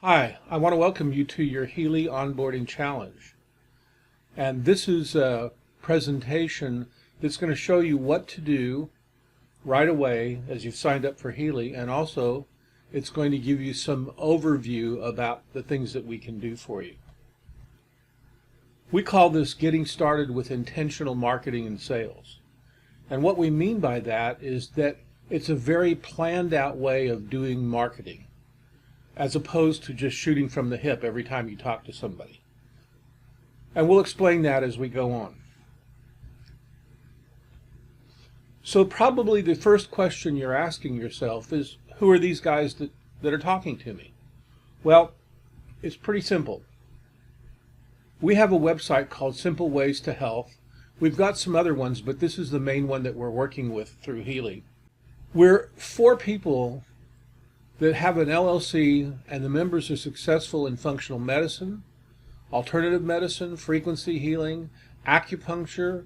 Hi, I want to welcome you to your Healy Onboarding Challenge. And this is a presentation that's going to show you what to do right away as you've signed up for Healy, and also it's going to give you some overview about the things that we can do for you. We call this getting started with intentional marketing and sales. And what we mean by that is that it's a very planned out way of doing marketing, as opposed to just shooting from the hip every time you talk to somebody. And we'll explain that as we go on. So probably the first question you're asking yourself is, who are these guys that are talking to me? Well, it's pretty simple. We have a website called Simple Ways to Health. We've got some other ones, but this is the main one that we're working with through Healy. We're four people that have an LLC, and the members are successful in functional medicine, alternative medicine, frequency healing, acupuncture,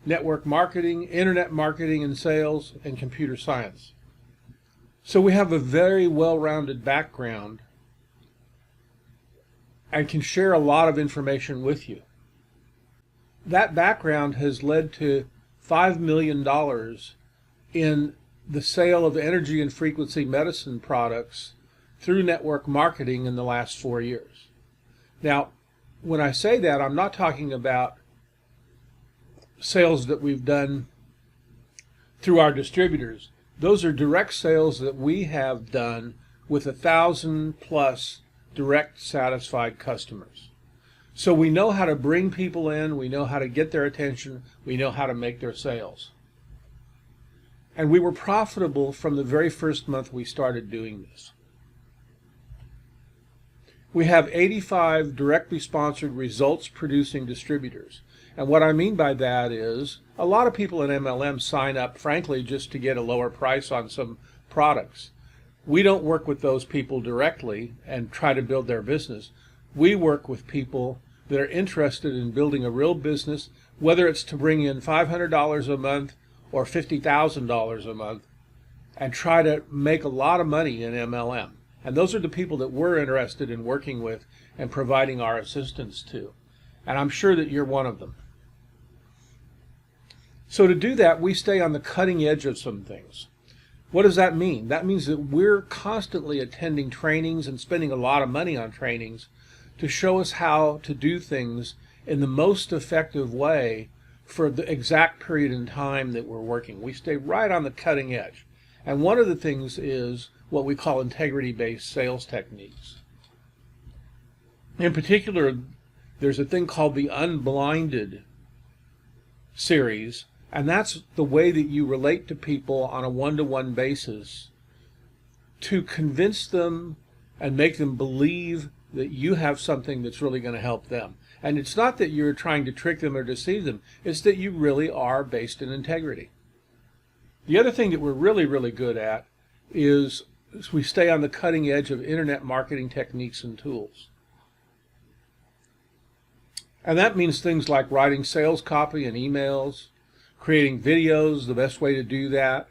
network marketing, internet marketing and sales, and computer science. So we have a very well-rounded background and can share a lot of information with you. That background has led to $5 million in the sale of energy and frequency medicine products through network marketing in the last 4 years. Now, when I say that, I'm not talking about sales that we've done through our distributors. Those are direct sales that we have done with 1,000+ direct satisfied customers. So we know how to bring people in, we know how to get their attention, we know how to make their sales. And we were profitable from the very first month we started doing this. We have 85 directly sponsored results producing distributors. And what I mean by that is a lot of people in MLM sign up, frankly, just to get a lower price on some products. We don't work with those people directly and try to build their business. We work with people that are interested in building a real business, whether it's to bring in $500 a month or $50,000 a month, and try to make a lot of money in MLM. And those are the people that we're interested in working with and providing our assistance to. And I'm sure that you're one of them. So to do that, we stay on the cutting edge of some things. What does that mean? That means that we're constantly attending trainings and spending a lot of money on trainings to show us how to do things in the most effective way for the exact period in time that we're working. We stay right on the cutting edge. And one of the things is what we call integrity-based sales techniques. In particular, there's a thing called the Unblinded series, and that's the way that you relate to people on a one-to-one basis to convince them and make them believe that you have something that's really going to help them. And it's not that you're trying to trick them or deceive them, it's that you really are based in integrity. The other thing that we're really good at is we stay on the cutting edge of internet marketing techniques and tools. And that means things like writing sales copy and emails, creating videos, the best way to do that.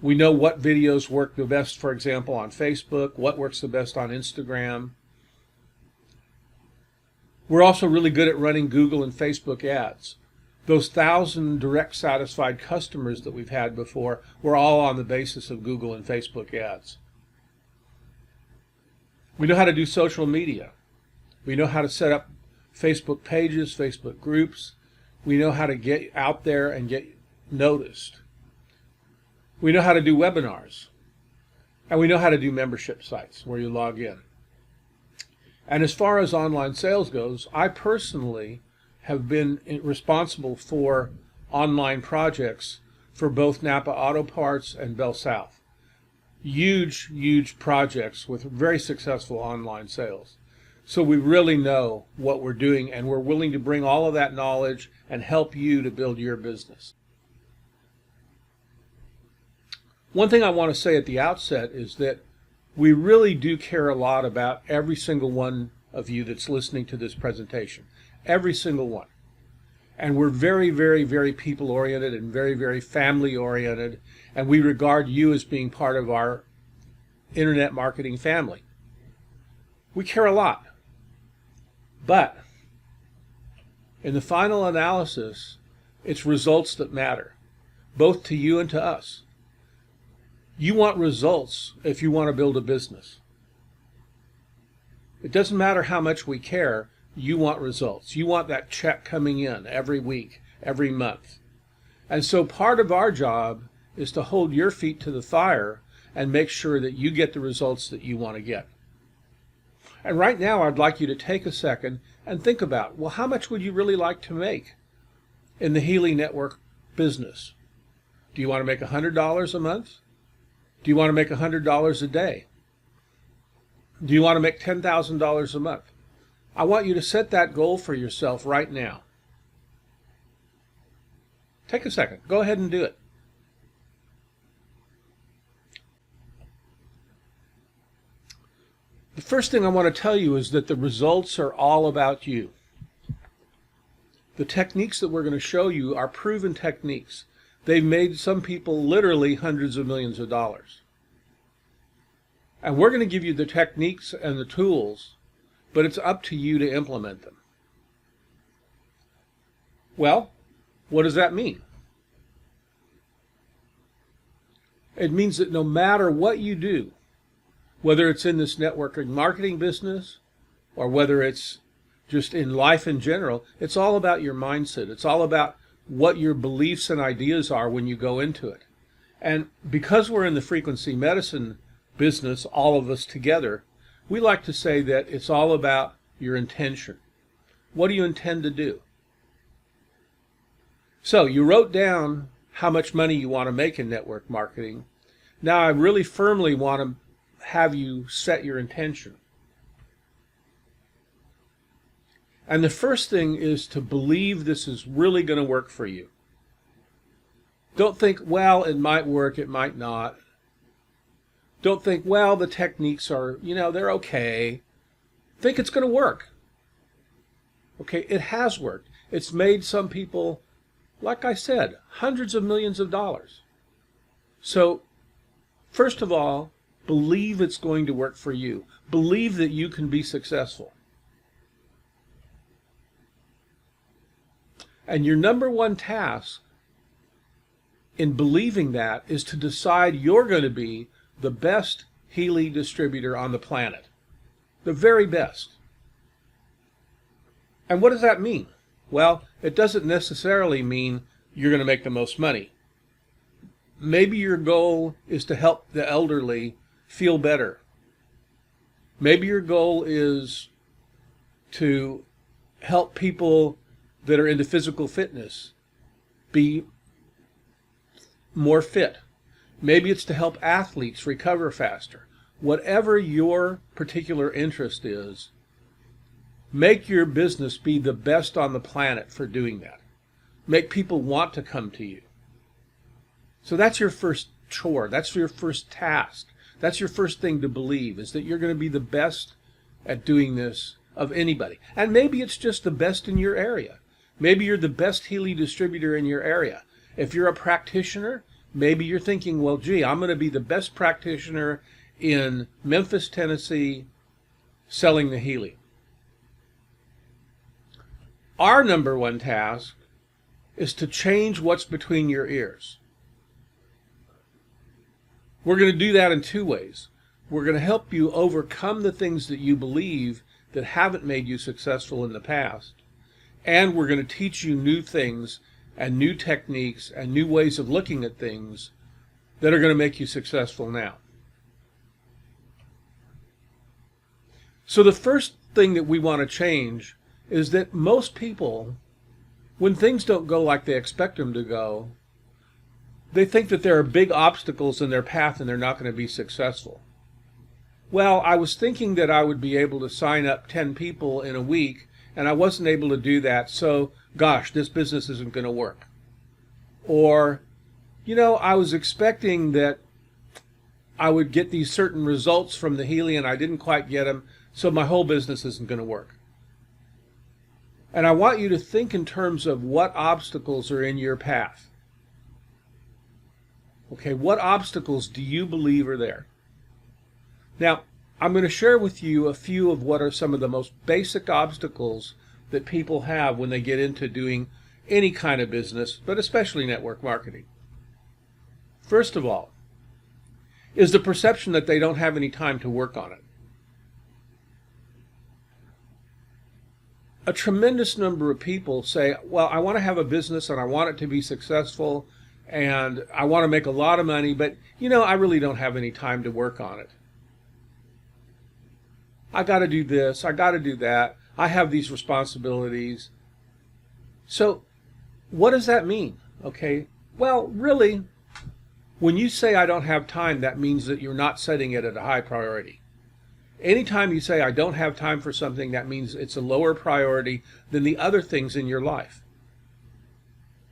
We know what videos work the best, for example, on Facebook, what works the best on Instagram. We're also really good at running Google and Facebook ads. Those 1,000 direct satisfied customers that we've had before were all on the basis of Google and Facebook ads. We know how to do social media. We know how to set up Facebook pages, Facebook groups. We know how to get out there and get noticed. We know how to do webinars. And we know how to do membership sites where you log in. And as far as online sales goes, I personally have been responsible for online projects for both Napa Auto Parts and Bell South. Huge projects with very successful online sales. So we really know what we're doing, and we're willing to bring all of that knowledge and help you to build your business. One thing I want to say at the outset is that we really do care a lot about every single one of you that's listening to this presentation. Every single one. And we're very people-oriented and very family-oriented, and we regard you as being part of our internet marketing family. We care a lot. But in the final analysis, it's results that matter, both to you and to us. You want results if you want to build a business. It doesn't matter how much we care, you want results. You want that check coming in every week, every month. And so part of our job is to hold your feet to the fire and make sure that you get the results that you want to get. And right now, I'd like you to take a second and think about, well, how much would you really like to make in the Healy Network business? Do you want to make $100 a month? Do you want to make $100 a day? Do you want to make $10,000 a month? I want you to set that goal for yourself right now. Take a second. Go ahead and do it. The first thing I want to tell you is that the results are all about you. The techniques that we're going to show you are proven techniques. They've made some people literally hundreds of millions of dollars. And we're going to give you the techniques and the tools, but it's up to you to implement them. Well, what does that mean? It means that no matter what you do, whether it's in this networking marketing business or whether it's just in life in general, it's all about your mindset. It's all about what your beliefs and ideas are when you go into it. And because we're in the frequency medicine business, all of us together, we like to say that it's all about your intention. What do you intend to do? So you wrote down how much money you want to make in network marketing. Now I really firmly want to have you set your intention. And the first thing is to believe this is really going to work for you. Don't think, well, it might work, it might not. Don't think, well, the techniques are, they're okay. Think it's going to work. Okay, it has worked. It's made some people, like I said, hundreds of millions of dollars. So, first of all, believe it's going to work for you. Believe that you can be successful. And your number one task in believing that is to decide you're going to be the best Healy distributor on the planet. The very best. And what does that mean? Well, it doesn't necessarily mean you're going to make the most money. Maybe your goal is to help the elderly feel better. Maybe your goal is to help people that are into physical fitness be more fit. Maybe it's to help athletes recover faster. Whatever your particular interest is, make your business be the best on the planet for doing that. Make people want to come to you. So that's your first chore. That's your first task. That's your first thing to believe, is that you're going to be the best at doing this of anybody. And maybe it's just the best in your area. Maybe you're the best Healy distributor in your area. If you're a practitioner, maybe you're thinking, well, gee, I'm going to be the best practitioner in Memphis, Tennessee, selling the Healy. Our number one task is to change what's between your ears. We're going to do that in two ways. We're going to help you overcome the things that you believe that haven't made you successful in the past. And we're going to teach you new things and new techniques and new ways of looking at things that are going to make you successful now. So the first thing that we want to change is that most people, when things don't go like they expect them to go, they think that there are big obstacles in their path and they're not going to be successful. Well, I was thinking that I would be able to sign up 10 people in a week, and I wasn't able to do that, so gosh, this business isn't going to work. Or, I was expecting that I would get these certain results from the Healy and I didn't quite get them, so my whole business isn't going to work. And I want you to think in terms of what obstacles are in your path. Okay, what obstacles do you believe are there? Now, I'm going to share with you a few of what are some of the most basic obstacles that people have when they get into doing any kind of business, but especially network marketing. First of all, is the perception that they don't have any time to work on it. A tremendous number of people say, well, I want to have a business and I want it to be successful and I want to make a lot of money, but I really don't have any time to work on it. I got to do this, I got to do that, I have these responsibilities. So what does that mean? Okay, well, really, when you say I don't have time, that means that you're not setting it at a high priority. Anytime you say I don't have time for something, that means it's a lower priority than the other things in your life.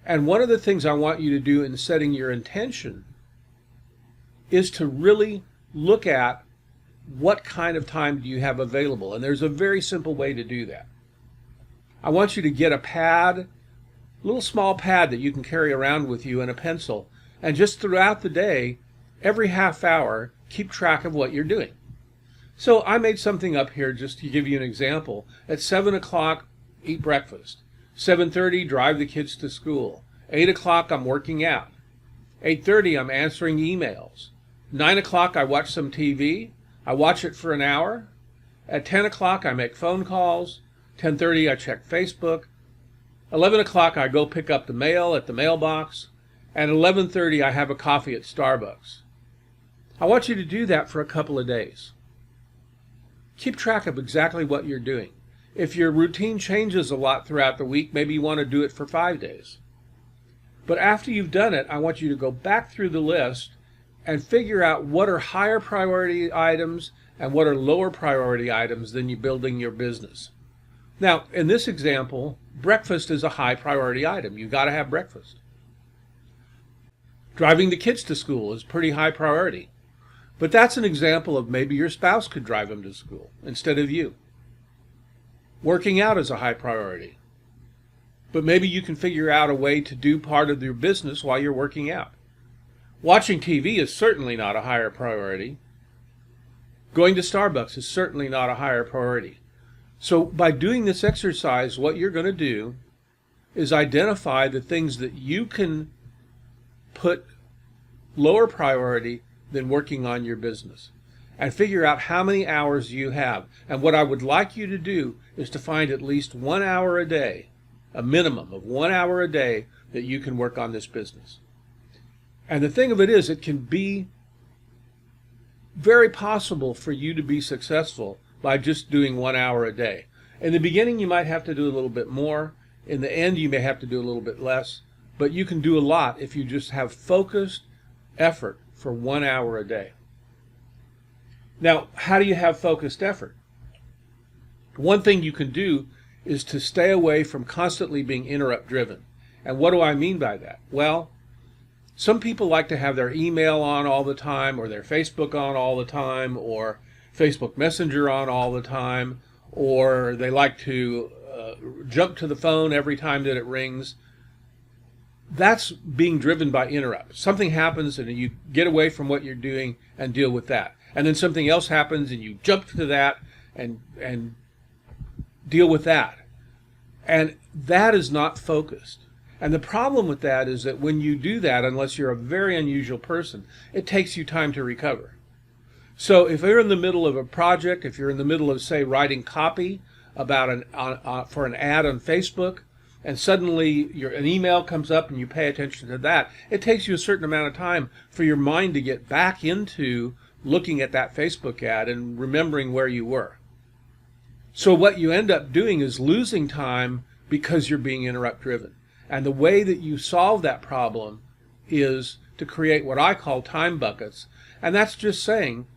And one of the things I want you to do in setting your intention is to really look at what kind of time do you have available. And there's a very simple way to do that. I want you to get a pad, a little small pad that you can carry around with you, and a pencil. And just throughout the day, every half hour, keep track of what you're doing. So I made something up here just to give you an example. At 7 o'clock, eat breakfast. 7:30, drive the kids to school. 8 o'clock, I'm working out. 8:30, I'm answering emails. 9 o'clock, I watch some TV. I watch it for an hour. At 10 o'clock, I make phone calls. 10:30, I check Facebook. 11 o'clock, I go pick up the mail at the mailbox. At 11:30, I have a coffee at Starbucks. I want you to do that for a couple of days. Keep track of exactly what you're doing. If your routine changes a lot throughout the week, maybe you want to do it for 5 days. But after you've done it, I want you to go back through the list and figure out what are higher priority items and what are lower priority items than you building your business. Now, in this example, breakfast is a high priority item. You've got to have breakfast. Driving the kids to school is pretty high priority. But that's an example of maybe your spouse could drive them to school instead of you. Working out is a high priority. But maybe you can figure out a way to do part of your business while you're working out. Watching TV is certainly not a higher priority. Going to Starbucks is certainly not a higher priority. So by doing this exercise, what you're going to do is identify the things that you can put lower priority than working on your business, and figure out how many hours you have. And what I would like you to do is to find at least 1 hour a day, a minimum of 1 hour a day, that you can work on this business. And the thing of it is, it can be very possible for you to be successful by just doing 1 hour a day. In the beginning, you might have to do a little bit more. In the end, you may have to do a little bit less. But you can do a lot if you just have focused effort for 1 hour a day. Now, how do you have focused effort? One thing you can do is to stay away from constantly being interrupt driven. And what do I mean by that? Well, some people like to have their email on all the time, or their Facebook on all the time, or Facebook Messenger on all the time, or they like to jump to the phone every time that it rings. That's being driven by interrupts. Something happens and you get away from what you're doing and deal with that. And then something else happens and you jump to that and deal with that. And that is not focused. And the problem with that is that when you do that, unless you're a very unusual person, it takes you time to recover. So if you're in the middle of a project, if you're in the middle of, say, writing copy about for an ad on Facebook, and suddenly an email comes up and you pay attention to that, it takes you a certain amount of time for your mind to get back into looking at that Facebook ad and remembering where you were. So what you end up doing is losing time because you're being interrupt driven. And the way that you solve that problem is to create what I call time buckets. And that's just saying,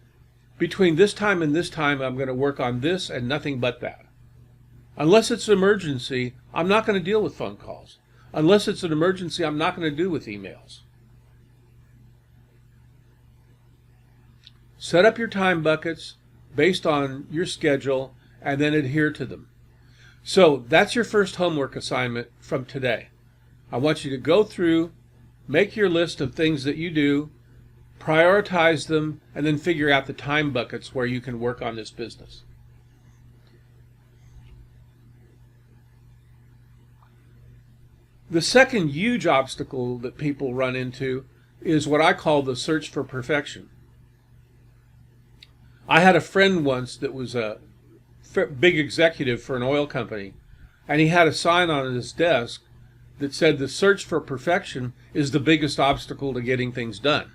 between this time and this time, I'm going to work on this and nothing but that. Unless it's an emergency, I'm not going to deal with phone calls. Unless it's an emergency, I'm not going to do with emails. Set up your time buckets based on your schedule and then adhere to them. So that's your first homework assignment from today. I want you to go through, make your list of things that you do, prioritize them, and then figure out the time buckets where you can work on this business. The second huge obstacle that people run into is what I call the search for perfection. I had a friend once that was a big executive for an oil company, and he had a sign on his desk that said the search for perfection is the biggest obstacle to getting things done.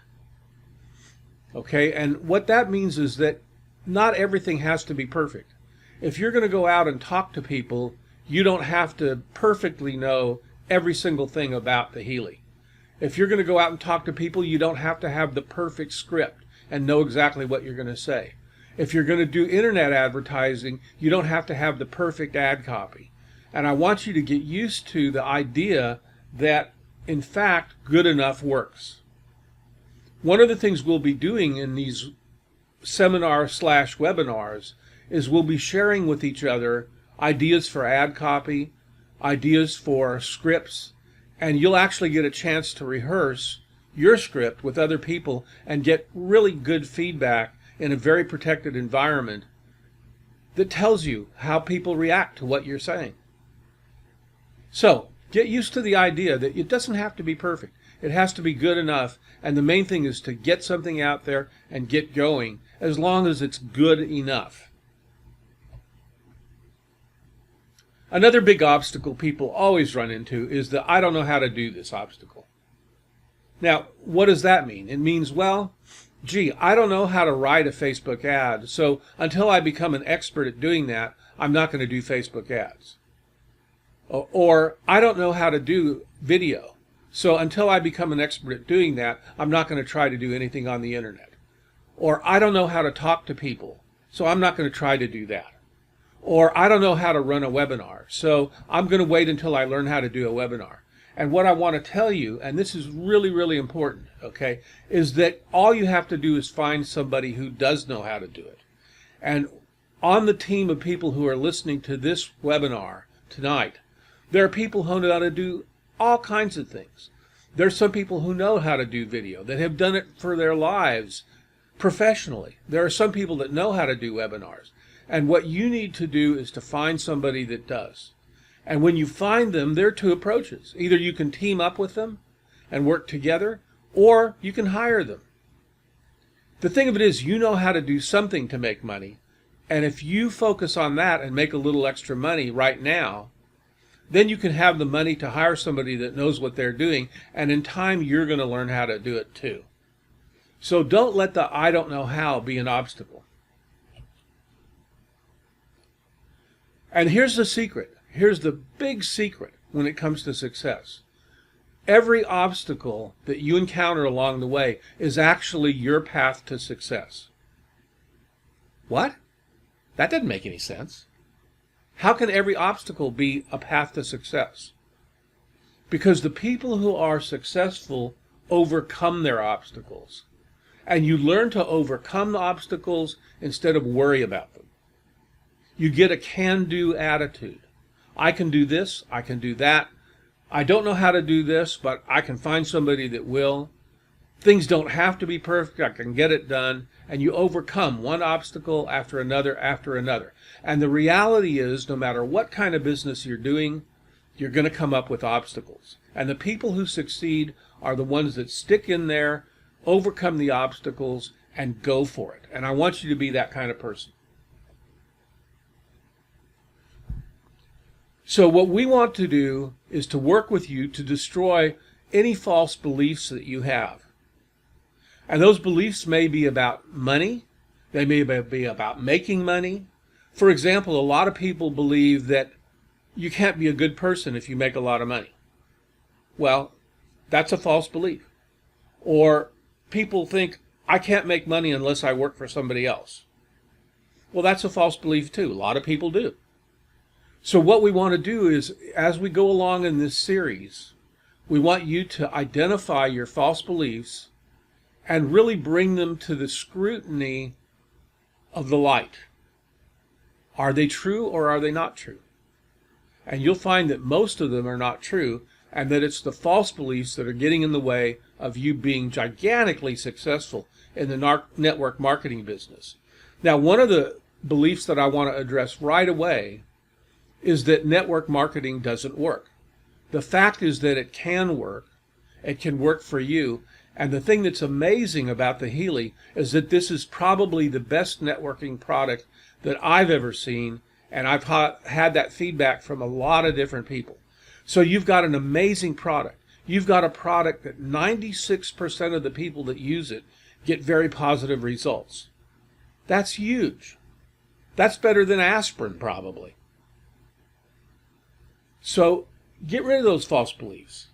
Okay, and what that means is that not everything has to be perfect. If you're going to go out and talk to people, you don't have to perfectly know every single thing about the Healy. If you're going to go out and talk to people, you don't have to have the perfect script and know exactly what you're going to say. If you're going to do internet advertising, you don't have to have the perfect ad copy. And I want you to get used to the idea that, in fact, good enough works. One of the things we'll be doing in these seminar/webinars is we'll be sharing with each other ideas for ad copy, ideas for scripts, and you'll actually get a chance to rehearse your script with other people and get really good feedback in a very protected environment that tells you how people react to what you're saying. So, get used to the idea that it doesn't have to be perfect. It has to be good enough, and the main thing is to get something out there and get going, as long as it's good enough. Another big obstacle people always run into is the I don't know how to do this obstacle. Now, what does that mean? It means, well, gee, I don't know how to write a Facebook ad, so until I become an expert at doing that, I'm not going to do Facebook ads. Or I don't know how to do video, so until I become an expert at doing that, I'm not going to try to do anything on the internet. Or I don't know how to talk to people, so I'm not going to try to do that. Or I don't know how to run a webinar, so I'm going to wait until I learn how to do a webinar. And what I want to tell you, and this is really, really important, okay, is that all you have to do is find somebody who does know how to do it. And on the team of people who are listening to this webinar tonight, there are people who know how to do all kinds of things. There's some people who know how to do video, that have done it for their lives professionally. There are some people that know how to do webinars. And what you need to do is to find somebody that does. And when you find them, there are two approaches. Either you can team up with them and work together, or you can hire them. The thing of it is, you know how to do something to make money. And if you focus on that and make a little extra money right now, then you can have the money to hire somebody that knows what they're doing. And in time, you're going to learn how to do it too. So don't let the I don't know how be an obstacle. And here's the secret. Here's the big secret when it comes to success. Every obstacle that you encounter along the way is actually your path to success. What? That didn't make any sense. How can every obstacle be a path to success? Because the people who are successful overcome their obstacles. And you learn to overcome the obstacles instead of worry about them. You get a can-do attitude. I can do this, I can do that. I don't know how to do this, but I can find somebody that will. Things don't have to be perfect, I can get it done. And you overcome one obstacle after another after another. And the reality is, no matter what kind of business you're doing, you're going to come up with obstacles. And the people who succeed are the ones that stick in there, overcome the obstacles, and go for it. And I want you to be that kind of person. So what we want to do is to work with you to destroy any false beliefs that you have. And those beliefs may be about money. They may be about making money. For example, a lot of people believe that you can't be a good person if you make a lot of money. Well, that's a false belief. Or people think, I can't make money unless I work for somebody else. Well, that's a false belief too. A lot of people do. So what we want to do is, as we go along in this series, we want you to identify your false beliefs and really bring them to the scrutiny of the light. Are they true or are they not true? And you'll find that most of them are not true, and that it's the false beliefs that are getting in the way of you being gigantically successful in the network marketing business. Now, one of the beliefs that I want to address right away is that network marketing doesn't work. The fact is that it can work. It can work for you. And the thing that's amazing about the Healy is that this is probably the best networking product that I've ever seen. And I've had that feedback from a lot of different people. So you've got an amazing product. You've got a product that 96% of the people that use it get very positive results. That's huge. That's better than aspirin, probably. So get rid of those false beliefs.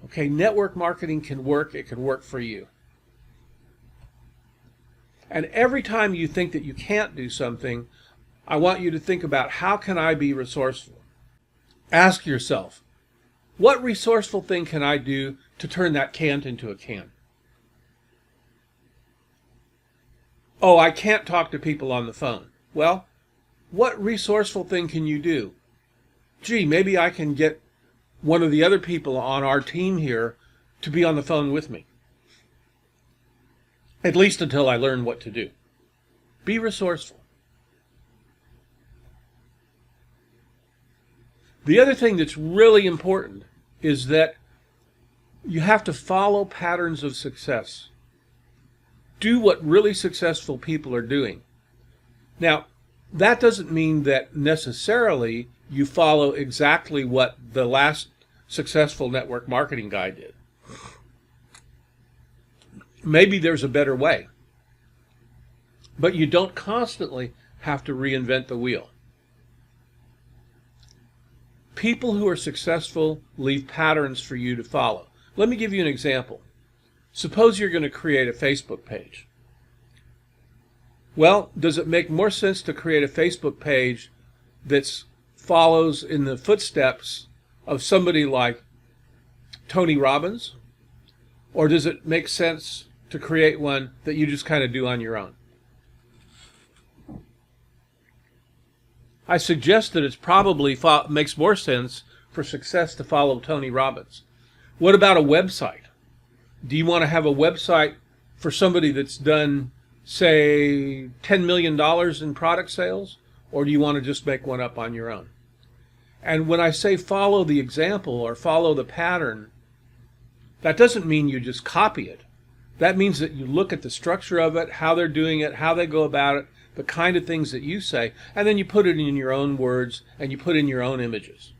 Okay, network marketing can work. It can work for you. And every time you think that you can't do something, I want you to think about, how can I be resourceful? Ask yourself, what resourceful thing can I do to turn that can't into a can? Oh, I can't talk to people on the phone. Well, what resourceful thing can you do? Gee, maybe I can get one of the other people on our team here to be on the phone with me. At least until I learn what to do. Be resourceful. The other thing that's really important is that you have to follow patterns of success. Do what really successful people are doing. Now, that doesn't mean that necessarily you follow exactly what the last successful network marketing guy did. Maybe there's a better way. But you don't constantly have to reinvent the wheel. People who are successful leave patterns for you to follow. Let me give you an example. Suppose you're going to create a Facebook page. Well, does it make more sense to create a Facebook page that follows in the footsteps of somebody like Tony Robbins? Or does it make sense to create one that you just kind of do on your own? I suggest that it's probably makes more sense for success to follow Tony Robbins. What about a website? Do you want to have a website for somebody that's done, say, $10 million in product sales? Or do you want to just make one up on your own? And when I say follow the example or follow the pattern, that doesn't mean you just copy it. That means that you look at the structure of it, how they're doing it, how they go about it, the kind of things that you say, and then you put it in your own words and you put in your own images.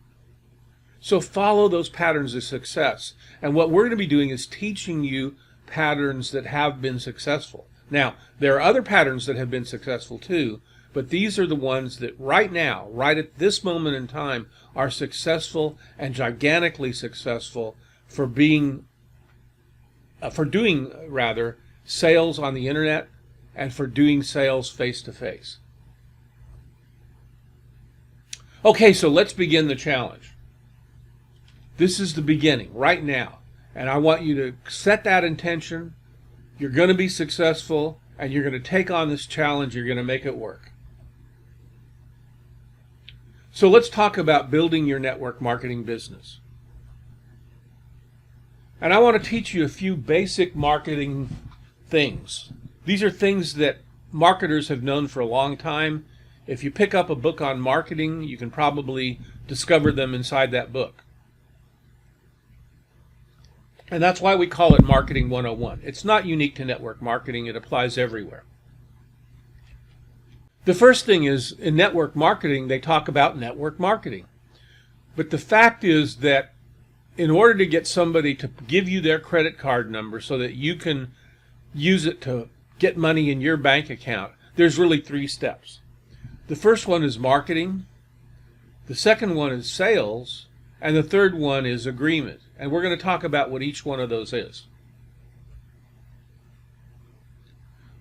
So follow those patterns of success. And what we're going to be doing is teaching you patterns that have been successful. Now, there are other patterns that have been successful too, but these are the ones that right now, right at this moment in time, are successful and gigantically successful for doing sales on the internet and for doing sales face-to-face. Okay, so let's begin the challenge. This is the beginning, right now. And I want you to set that intention. You're going to be successful, and you're going to take on this challenge. You're going to make it work. So let's talk about building your network marketing business. And I want to teach you a few basic marketing things. These are things that marketers have known for a long time. If you pick up a book on marketing, you can probably discover them inside that book. And that's why we call it Marketing 101. It's not unique to network marketing. It applies everywhere. The first thing is, in network marketing, they talk about network marketing. But the fact is that in order to get somebody to give you their credit card number so that you can use it to get money in your bank account, there's really 3 steps. The first one is marketing. The second one is sales. And the third one is agreement. And we're going to talk about what each one of those is.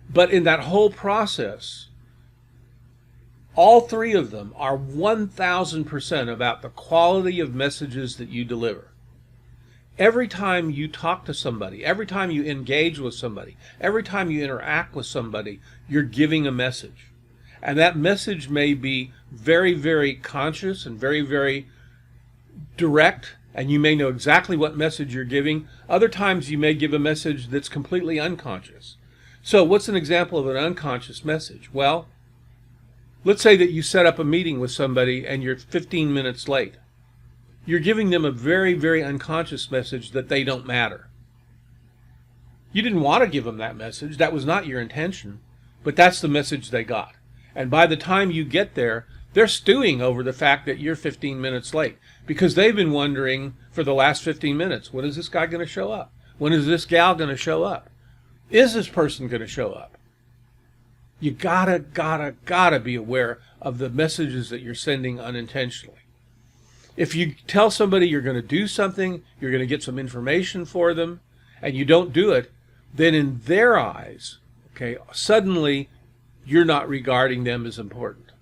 But in that whole process, all 3 of them are 1,000% about the quality of messages that you deliver. Every time you talk to somebody, every time you engage with somebody, every time you interact with somebody, you're giving a message. And that message may be very, very conscious and very, very direct and you may know exactly what message you're giving. Other times you may give a message that's completely unconscious. So what's an example of an unconscious message? Well, let's say that you set up a meeting with somebody and you're 15 minutes late. You're giving them a very, very unconscious message that they don't matter. You didn't want to give them that message. That was not your intention, but that's the message they got. And by the time you get there, they're stewing over the fact that you're 15 minutes late because they've been wondering for the last 15 minutes, when is this guy going to show up? When is this gal going to show up? Is this person going to show up? You gotta be aware of the messages that you're sending unintentionally. If you tell somebody you're going to do something, you're going to get some information for them, and you don't do it, then in their eyes, okay, suddenly you're not regarding them as important.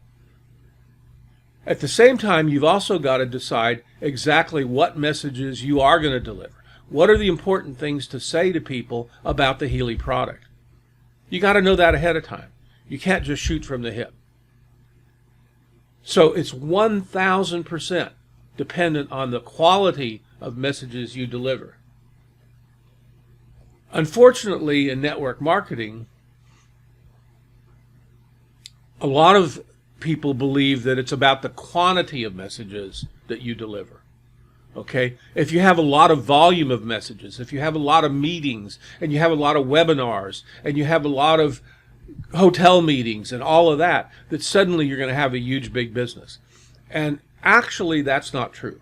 At the same time, you've also got to decide exactly what messages you are going to deliver. What are the important things to say to people about the Healy product? You got to know that ahead of time. You can't just shoot from the hip. So it's 1,000% dependent on the quality of messages you deliver. Unfortunately, in network marketing, a lot of people believe that it's about the quantity of messages that you deliver. Okay? If you have a lot of volume of messages, if you have a lot of meetings, and you have a lot of webinars, and you have a lot of hotel meetings and all of that, that suddenly you're going to have a huge, big business. And actually, that's not true.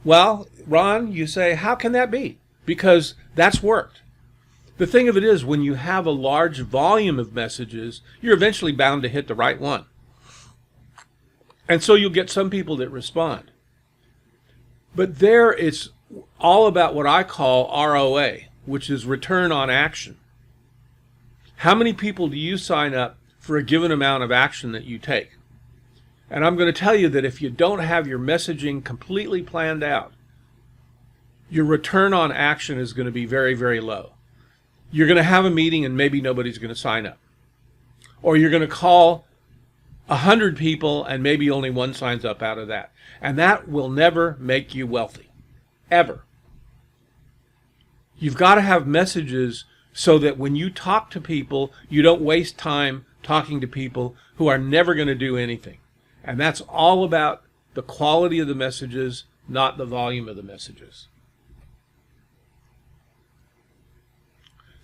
Well, Ron, you say, how can that be? Because that's worked. The thing of it is, when you have a large volume of messages, you're eventually bound to hit the right one. And so you'll get some people that respond. But there it's all about what I call ROA, which is return on action. How many people do you sign up for a given amount of action that you take? And I'm going to tell you that if you don't have your messaging completely planned out, your return on action is going to be very, very low. You're going to have a meeting and maybe nobody's going to sign up. Or you're going to call 100 people and maybe only one signs up out of that. And that will never make you wealthy. Ever. You've got to have messages so that when you talk to people, you don't waste time talking to people who are never going to do anything. And that's all about the quality of the messages, not the volume of the messages.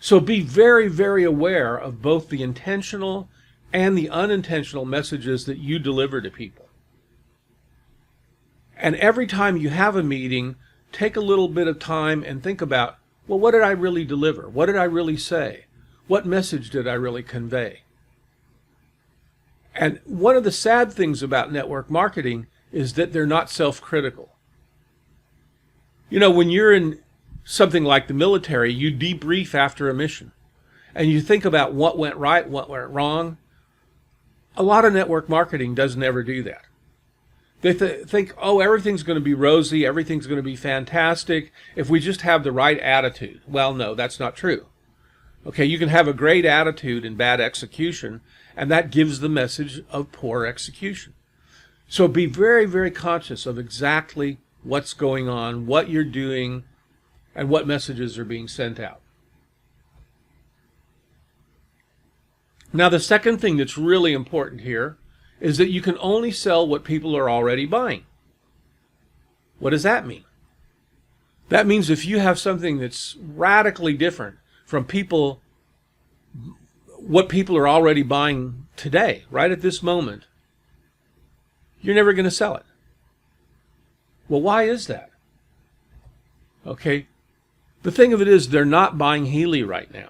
So be very, very aware of both the intentional and the unintentional messages that you deliver to people. And every time you have a meeting, take a little bit of time and think about, well, what did I really deliver? What did I really say? What message did I really convey? And one of the sad things about network marketing is that they're not self-critical. You know, when you're in something like the military, you debrief after a mission. And you think about what went right, what went wrong. A lot of network marketing doesn't ever do that. They think, oh, everything's going to be rosy, everything's going to be fantastic if we just have the right attitude. Well, no, that's not true. Okay, you can have a great attitude and bad execution, and that gives the message of poor execution. So be very, very conscious of exactly what's going on, what you're doing, and what messages are being sent out. Now, the second thing that's really important here is that you can only sell what people are already buying. What does that mean? That means if you have something that's radically different from what people are already buying today, right at this moment, you're never going to sell it. Well, why is that? Okay, the thing of it is they're not buying Healy right now.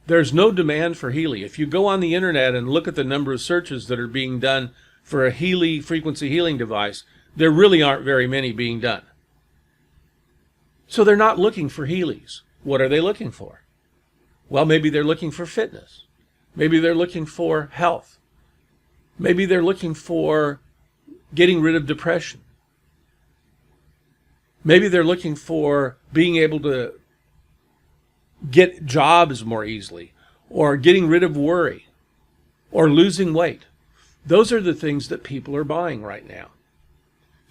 There's no demand for Healy. If you go on the internet and look at the number of searches that are being done for a Healy frequency healing device, there really aren't very many being done. So they're not looking for Healys. What are they looking for? Well, maybe they're looking for fitness. Maybe they're looking for health. Maybe they're looking for getting rid of depression. Maybe they're looking for being able to get jobs more easily, or getting rid of worry, or losing weight. Those are the things that people are buying right now.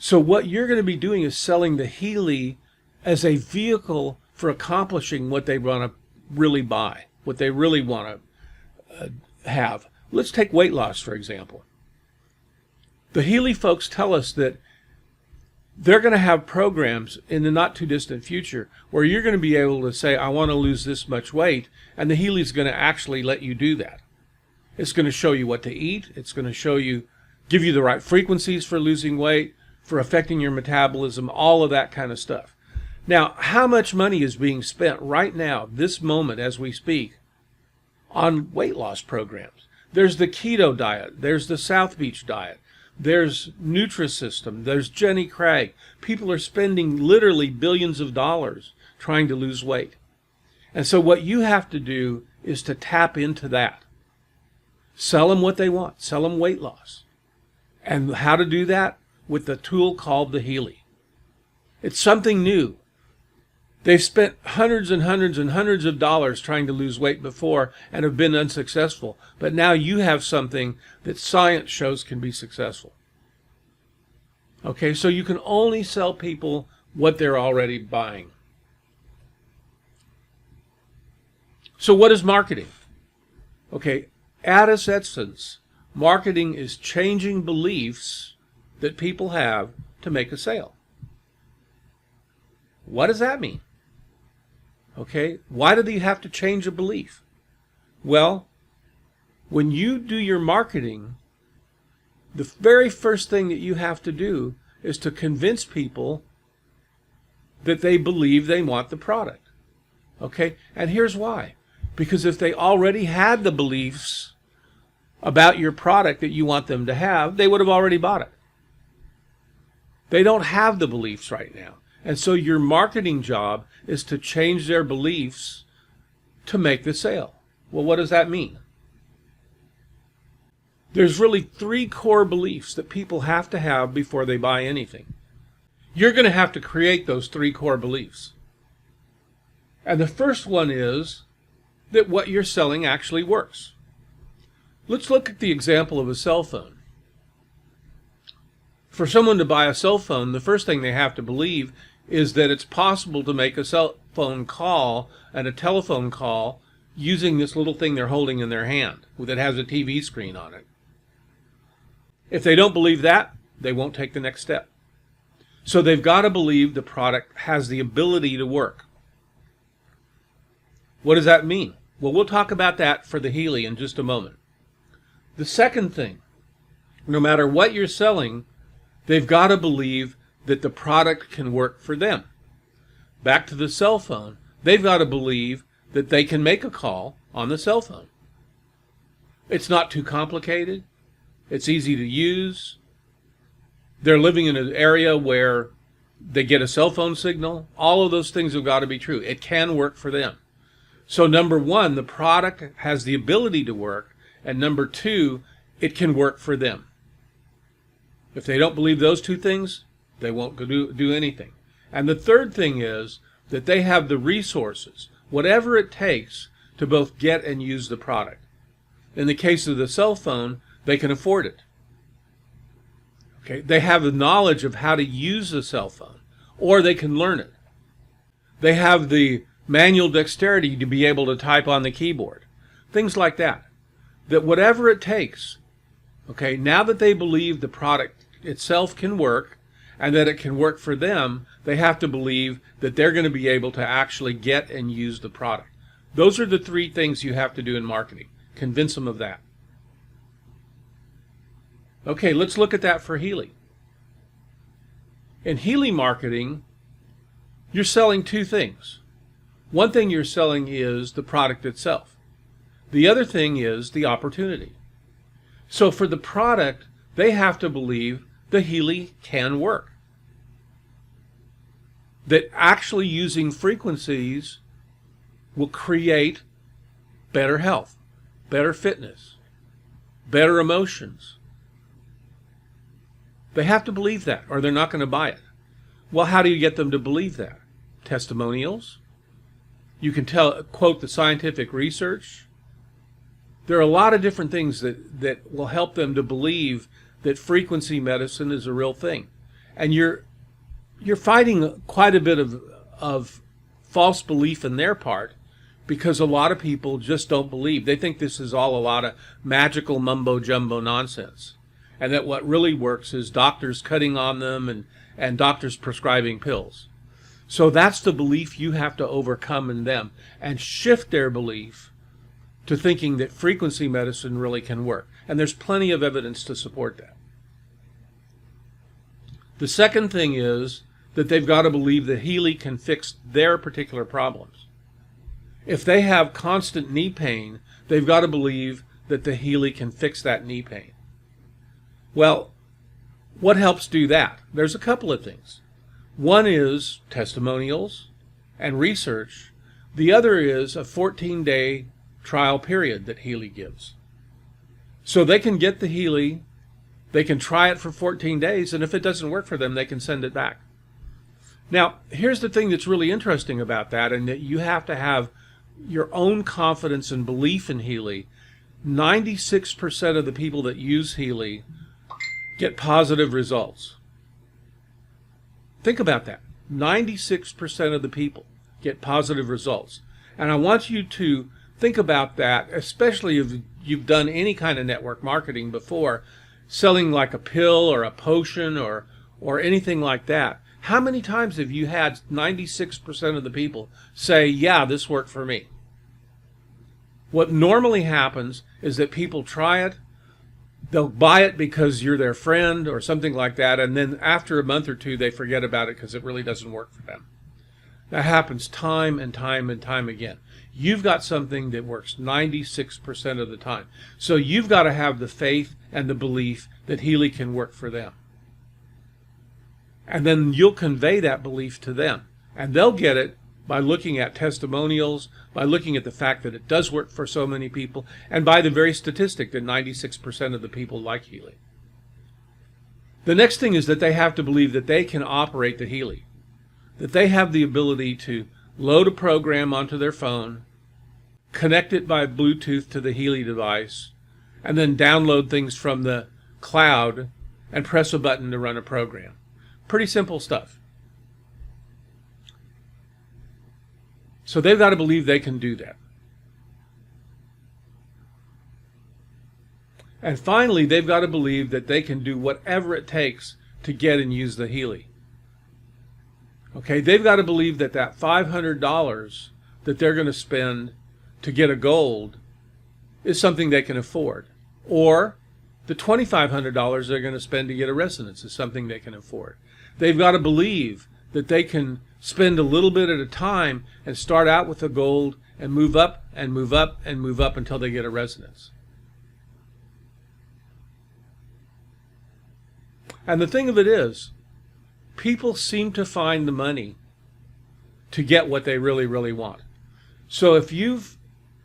So what you're going to be doing is selling the Healy as a vehicle for accomplishing what they want to really buy, what they really want to have. Let's take weight loss, for example. The Healy folks tell us that they're going to have programs in the not too distant future where you're going to be able to say, I want to lose this much weight, and the Healy's going to actually let you do that. It's going to show you what to eat. It's going to show you, give you the right frequencies for losing weight, for affecting your metabolism, all of that kind of stuff. Now, how much money is being spent right now, this moment as we speak, on weight loss programs? There's the keto diet. There's the South Beach diet. There's Nutrisystem. There's Jenny Craig. People are spending literally billions of dollars trying to lose weight. And so what you have to do is to tap into that. Sell them what they want. Sell them weight loss. And how to do that? With the tool called the Healy. It's something new. They've spent hundreds and hundreds and hundreds of dollars trying to lose weight before and have been unsuccessful. But now you have something that science shows can be successful. Okay, so you can only sell people what they're already buying. So what is marketing? Okay, at its essence, marketing is changing beliefs that people have to make a sale. What does that mean? Okay, why do they have to change a belief? Well, when you do your marketing, the very first thing that you have to do is to convince people that they believe they want the product. Okay, and here's why. Because if they already had the beliefs about your product that you want them to have, they would have already bought it. They don't have the beliefs right now. And so your marketing job is to change their beliefs to make the sale. Well, what does that mean? There's really 3 core beliefs that people have to have before they buy anything. You're going to have to create those 3 core beliefs. And the first one is that what you're selling actually works. Let's look at the example of a cell phone. For someone to buy a cell phone, the first thing they have to believe is that it's possible to make a cell phone call and a telephone call using this little thing they're holding in their hand that has a TV screen on it. If they don't believe that, they won't take the next step. So they've got to believe the product has the ability to work. What does that mean? Well, we'll talk about that for the Healy in just a moment. The second thing, no matter what you're selling, they've got to believe that the product can work for them. Back to the cell phone, they've got to believe that they can make a call on the cell phone. It's not too complicated. It's easy to use. They're living in an area where they get a cell phone signal. All of those things have got to be true. It can work for them. So number 1, the product has the ability to work. And number 2, it can work for them. If they don't believe those 2 things, they won't do anything. And the third thing is that they have the resources, whatever it takes, to both get and use the product. In the case of the cell phone, they can afford it. Okay, they have the knowledge of how to use the cell phone, or they can learn it. They have the manual dexterity to be able to type on the keyboard. Things like that. That whatever it takes, okay, now that they believe the product itself can work and that it can work for them, they have to believe that they're going to be able to actually get and use the product. Those are the 3 things you have to do in marketing. Convince them of that. Okay, let's look at that for Healy. In Healy marketing, you're selling 2 things. One thing you're selling is the product itself. The other thing is the opportunity. So for the product, they have to believe the Healy can work. That actually using frequencies will create better health, better fitness, better emotions. They have to believe that, or they're not going to buy it. Well, how do you get them to believe that? Testimonials. You can quote the scientific research. There are a lot of different things that will help them to believe that frequency medicine is a real thing. and you're fighting quite a bit of false belief in their part, because a lot of people just don't believe. They think this is all a lot of magical mumbo jumbo nonsense, and that what really works is doctors cutting on them and doctors prescribing pills. So that's the belief you have to overcome in them and shift their belief to thinking that frequency medicine really can work. And there's plenty of evidence to support that. The second thing is that they've got to believe that Healy can fix their particular problems. If they have constant knee pain, they've got to believe that the Healy can fix that knee pain. Well, what helps do that? There's a couple of things. One is testimonials and research. The other is a 14-day trial period that Healy gives. So they can get the Healy, they can try it for 14 days, and if it doesn't work for them, they can send it back. Now, here's the thing that's really interesting about that, and that you have to have your own confidence and belief in Healy. 96% of the people that use Healy get positive results. Think about that. 96% of the people get positive results. And I want you to think about that, especially if you've done any kind of network marketing before, selling like a pill or a potion or anything like that. How many times have you had 96% of the people say, yeah, this worked for me? What normally happens is that people try it, they'll buy it because you're their friend or something like that, and then after a month or two they forget about it because it really doesn't work for them. That happens time and time and time again. You've got something that works 96% of the time. So you've got to have the faith and the belief that Healy can work for them. And then you'll convey that belief to them. And they'll get it by looking at testimonials, by looking at the fact that it does work for so many people, and by the very statistic that 96% of the people like Healy. The next thing is that they have to believe that they can operate the Healy, that they have the ability to load a program onto their phone, connect it by Bluetooth to the Healy device, and then download things from the cloud and press a button to run a program. Pretty simple stuff. So they've got to believe they can do that. And finally, they've got to believe that they can do whatever it takes to get and use the Healy. Okay, they've got to believe that that $500 that they're going to spend to get a gold is something they can afford. Or the $2,500 they're going to spend to get a resonance is something they can afford. They've got to believe that they can spend a little bit at a time and start out with a gold and move up and move up and move up until they get a resonance. And the thing of it is, people seem to find the money to get what they really, really want. So if you've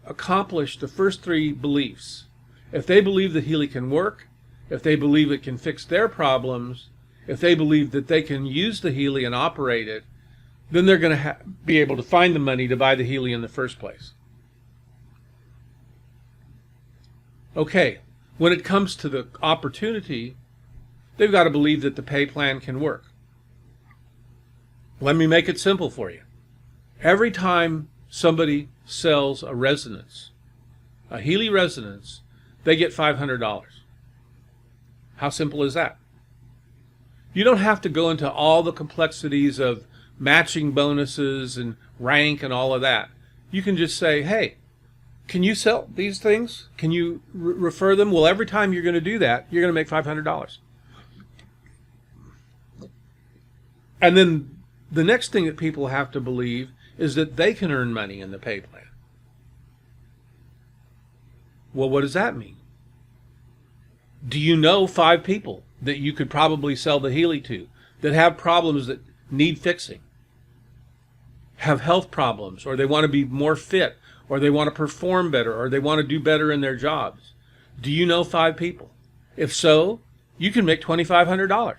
accomplished the first three beliefs, if they believe that Healy can work, if they believe it can fix their problems, if they believe that they can use the Healy and operate it, then they're going to be able to find the money to buy the Healy in the first place. Okay, when it comes to the opportunity, they've got to believe that the pay plan can work. Let me make it simple for you. Every time somebody sells a resonance, a Healy resonance, they get $500. How simple is that? You don't have to go into all the complexities of matching bonuses and rank and all of that. You can just say, hey, can you sell these things? Can you refer them? Well, every time you're going to do that, you're going to make $500. And then the next thing that people have to believe is that they can earn money in the pay plan. Well, what does that mean? Do you know 5 people that you could probably sell the Healy to that have problems that need fixing, have health problems, or they want to be more fit, or they want to perform better, or they want to do better in their jobs? Do you know 5 people? If so, you can make $2,500.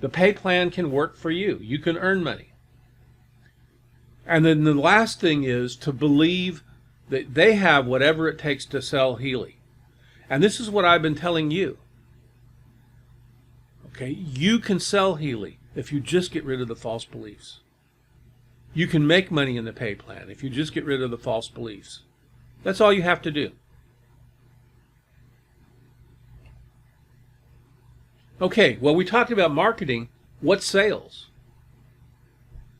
The pay plan can work for you. You can earn money. And then the last thing is to believe that they have whatever it takes to sell Healy. And this is what I've been telling you. Okay, you can sell Healy if you just get rid of the false beliefs. You can make money in the pay plan if you just get rid of the false beliefs. That's all you have to do. Okay, well, we talked about marketing. What's sales?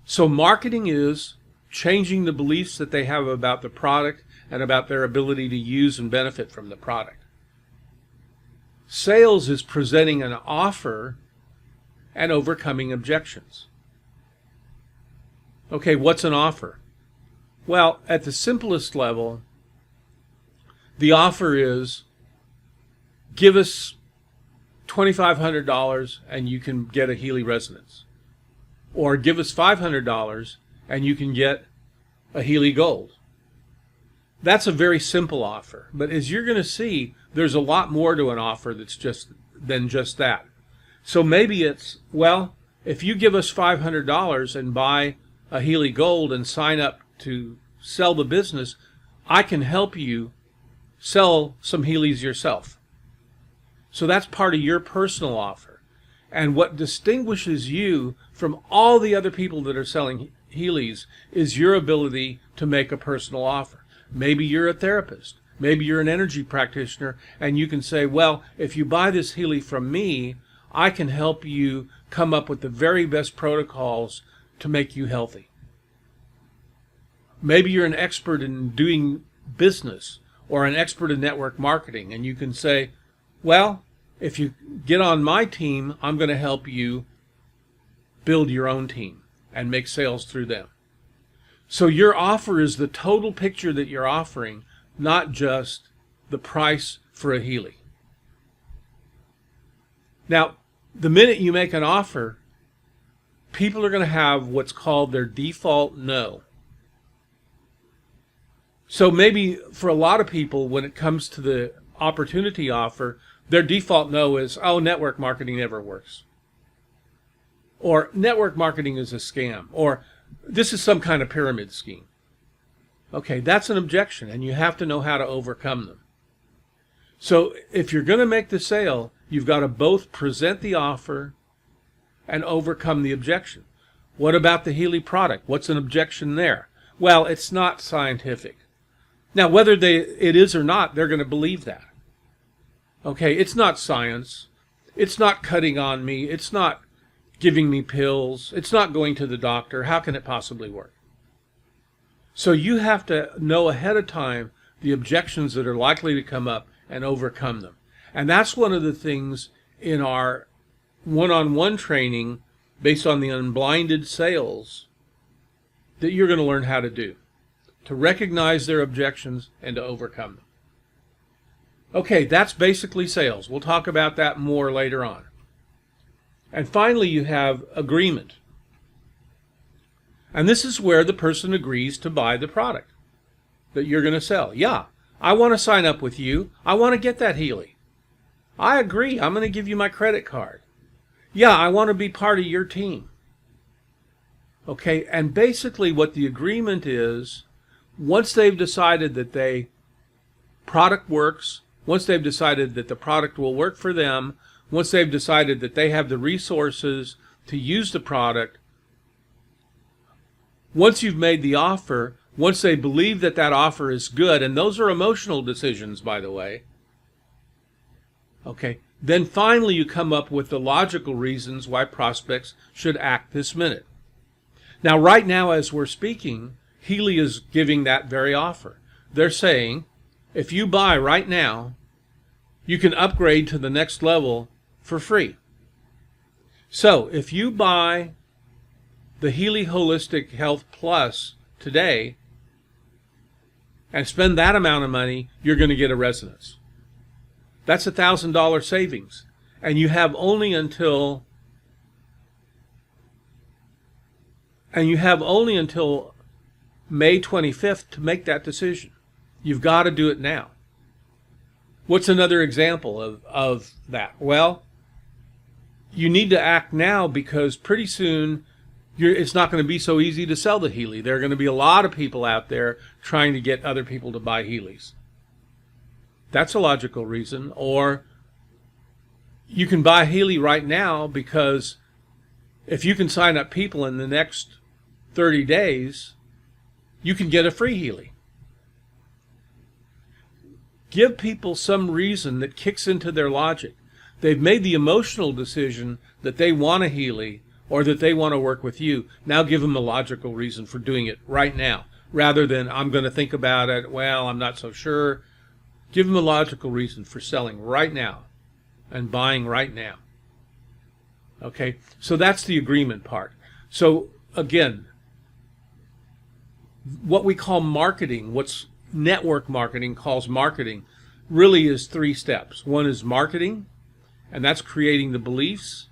So marketing is changing the beliefs that they have about the product and about their ability to use and benefit from the product. Sales is presenting an offer and overcoming objections. Okay, what's an offer? Well, at the simplest level, the offer is give us $2,500 and you can get a Healy resonance. Or give us $500 and you can get a Healy Gold. That's a very simple offer. But as you're going to see, there's a lot more to an offer than just that. So maybe it's, well, if you give us $500 and buy a Healy Gold and sign up to sell the business, I can help you sell some Healys yourself. So that's part of your personal offer. And what distinguishes you from all the other people that are selling Healys is your ability to make a personal offer. Maybe you're a therapist. Maybe you're an energy practitioner, and you can say, well, if you buy this Healy from me, I can help you come up with the very best protocols to make you healthy. Maybe you're an expert in doing business or an expert in network marketing, and you can say, well, if you get on my team, I'm going to help you build your own team and make sales through them. So your offer is the total picture that you're offering, not just the price for a Healy. Now, the minute you make an offer, people are going to have what's called their default no. So maybe for a lot of people, when it comes to the opportunity offer, their default no is, oh, network marketing never works. Or network marketing is a scam. Or this is some kind of pyramid scheme. Okay, that's an objection, and you have to know how to overcome them. So if you're going to make the sale, you've got to both present the offer and overcome the objection. What about the Healy product? What's an objection there? Well, it's not scientific. Now, whether it is or not, they're going to believe that. Okay, it's not science. It's not cutting on me. It's not giving me pills. It's not going to the doctor. How can it possibly work? So you have to know ahead of time the objections that are likely to come up and overcome them. And that's one of the things in our one-on-one training based on the unblinded sales that you're going to learn how to do, to recognize their objections and to overcome them. Okay, that's basically sales. We'll talk about that more later on. And finally, you have agreement. And this is where the person agrees to buy the product that you're going to sell. Yeah, I want to sign up with you. I want to get that Healy. I agree. I'm going to give you my credit card. Yeah, I want to be part of your team. Okay, and basically what the agreement is, once they've decided that the product works, once they've decided that the product will work for them, once they've decided that they have the resources to use the product, once you've made the offer, once they believe that that offer is good, and those are emotional decisions, by the way, okay, then finally you come up with the logical reasons why prospects should act this minute. Now, right now as we're speaking, Healy is giving that very offer. They're saying, if you buy right now, you can upgrade to the next level for free. So if you buy the Healy Holistic Health Plus today and spend that amount of money, you're going to get a resonance. That's $1,000 savings. And you have only until May 25th to make that decision. You've got to do it now. What's another example of that? Well, you need to act now because pretty soon it's not going to be so easy to sell the Healy. There are going to be a lot of people out there trying to get other people to buy Healys. That's a logical reason. Or You can buy Healy right now because if you can sign up people in the next 30 days, you can get a free Healy. Give people some reason that kicks into their logic. They've made the emotional decision that they want a Healy or that they want to work with you. Now give them a logical reason for doing it right now, rather than I'm going to think about it, well, I'm not so sure. Give them a logical reason for selling right now and buying right now. Okay, so that's the agreement part. So again, what we call marketing, what's network marketing calls marketing, really is 3 steps. One is marketing, and that's creating the beliefs.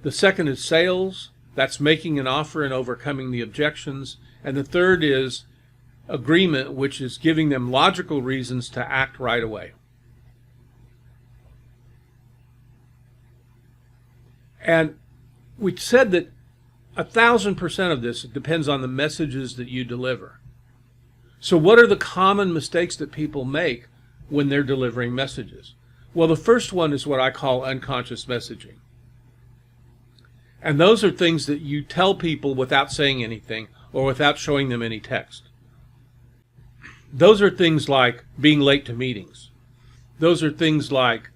The second is sales, that's making an offer and overcoming the objections. And the third is agreement, which is giving them logical reasons to act right away. And we said that 1,000% of this depends on the messages that you deliver. So what are the common mistakes that people make when they're delivering messages? Well, the first one is what I call unconscious messaging. And those are things that you tell people without saying anything or without showing them any text. Those are things like being late to meetings. Those are things like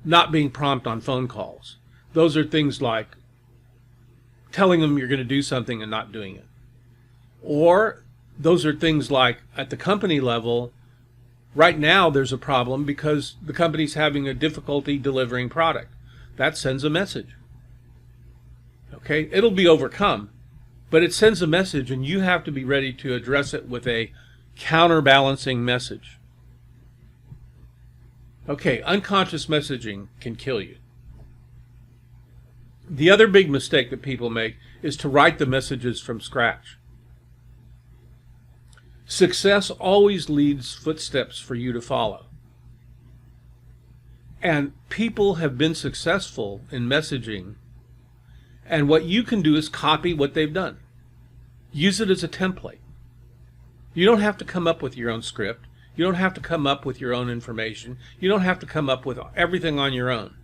not being prompt on phone calls. Those are things like telling them you're going to do something and not doing it. Or those are things like at the company level, right now there's a problem because the company's having a difficulty delivering product. That sends a message. Okay, it'll be overcome, but it sends a message and you have to be ready to address it with a counterbalancing message. Okay, unconscious messaging can kill you. The other big mistake that people make is to write the messages from scratch. Success always leaves footsteps for you to follow. And people have been successful in messaging, and what you can do is copy what they've done. Use it as a template. You don't have to come up with your own script. You don't have to come up with your own information. You don't have to come up with everything on your own.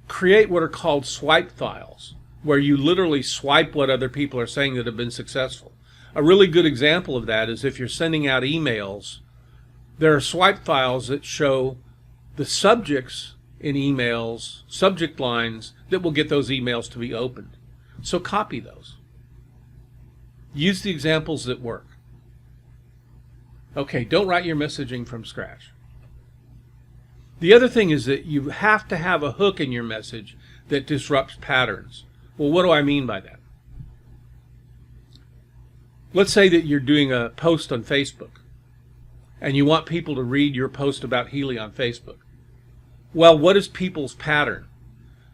Create what are called swipe files, where you literally swipe what other people are saying that have been successful. A really good example of that is if you're sending out emails, there are swipe files that show the subjects in emails, subject lines that will get those emails to be opened. So copy those. Use the examples that work. Okay, don't write your messaging from scratch. The other thing is that you have to have a hook in your message that disrupts patterns. Well, what do I mean by that? Let's say that you're doing a post on Facebook and you want people to read your post about Healy on Facebook. Well, what is people's pattern?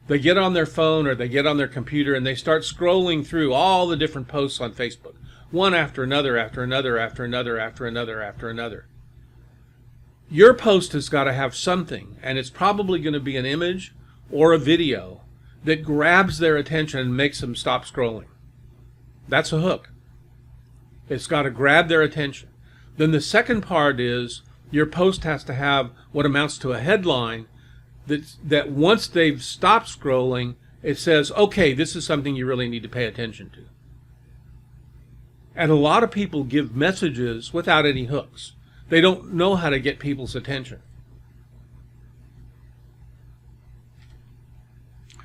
They get on their phone or they get on their computer and they start scrolling through all the different posts on Facebook, one after another, after another, after another, after another, after another. Your post has got to have something, and it's probably going to be an image or a video that grabs their attention and makes them stop scrolling. That's a hook. It's got to grab their attention. Then the second part is your post has to have what amounts to a headline that once they've stopped scrolling, it says, okay, this is something you really need to pay attention to. And a lot of people give messages without any hooks. They don't know how to get people's attention.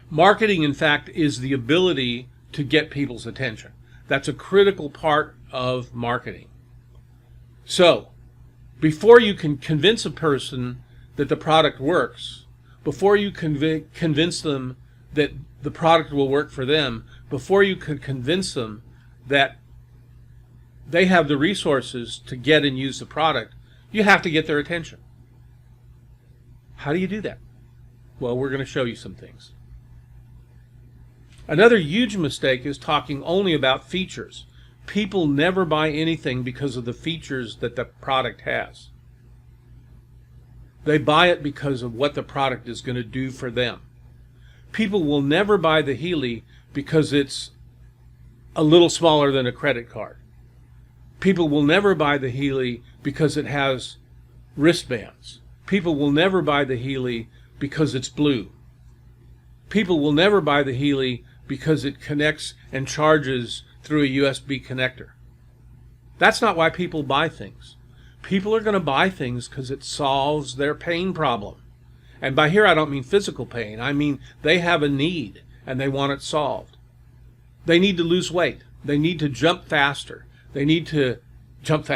Marketing, in fact, is the ability to get people's attention. That's a critical part of marketing. So, before you can convince a person that the product works, before you convince them that the product will work for them, before you could convince them that they have the resources to get and use the product, you have to get their attention. How do you do that? Well, we're going to show you some things. Another huge mistake is talking only about features. People never buy anything because of the features that the product has. They buy it because of what the product is going to do for them. People will never buy the Healy because it's a little smaller than a credit card. People will never buy the Healy because it has wristbands. People will never buy the Healy because it's blue. People will never buy the Healy because it connects and charges through a USB connector. That's not why people buy things. People are going to buy things because it solves their pain problem. And by here I don't mean physical pain. I mean they have a need and they want it solved. They need to lose weight. They need to jump faster. They need to jump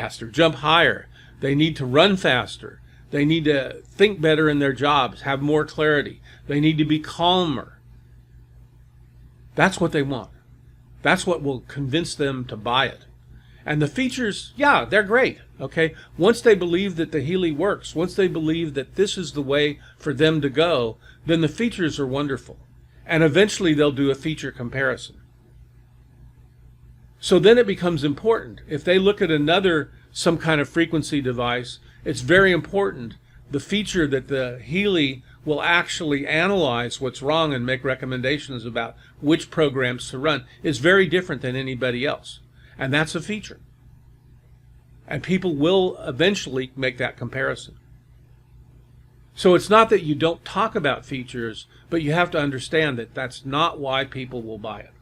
higher. They need to run faster. They need to think better in their jobs, have more clarity. They need to be calmer. That's what they want. That's what will convince them to buy it. And the features, yeah, they're great, okay? Once they believe that the Healy works, once they believe that this is the way for them to go, then the features are wonderful. And eventually they'll do a feature comparison. So then it becomes important. If they look at some kind of frequency device, it's very important. The feature that the Healy will actually analyze what's wrong and make recommendations about which programs to run is very different than anybody else. And that's a feature. And people will eventually make that comparison. So it's not that you don't talk about features, but you have to understand that that's not why people will buy it.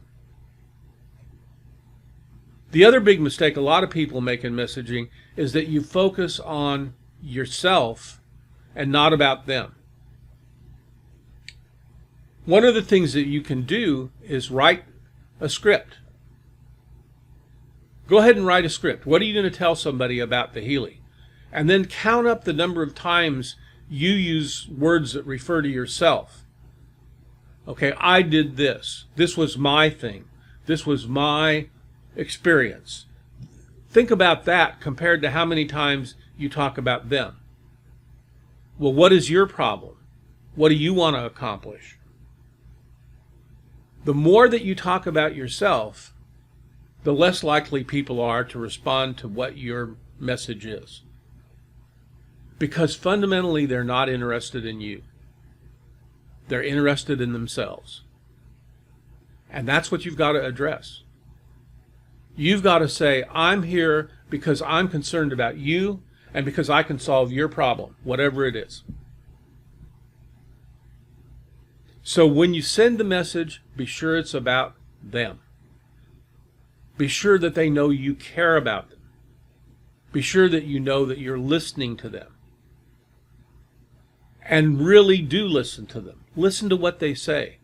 The other big mistake a lot of people make in messaging is that you focus on yourself and not about them. One of the things that you can do is write a script. Go ahead and write a script. What are you going to tell somebody about the Healy? And then count up the number of times you use words that refer to yourself. Okay, I did this. This was my thing. This was my experience. Think about that compared to how many times you talk about them. Well, what is your problem? What do you want to accomplish? The more that you talk about yourself, the less likely people are to respond to what your message is. Because fundamentally, they're not interested in you. They're interested in themselves. And that's what you've got to address. You've got to say, I'm here because I'm concerned about you and because I can solve your problem, whatever it is. So when you send the message, be sure it's about them. Be sure that they know you care about them. Be sure that you know that you're listening to them. And really do listen to them. Listen to what they say.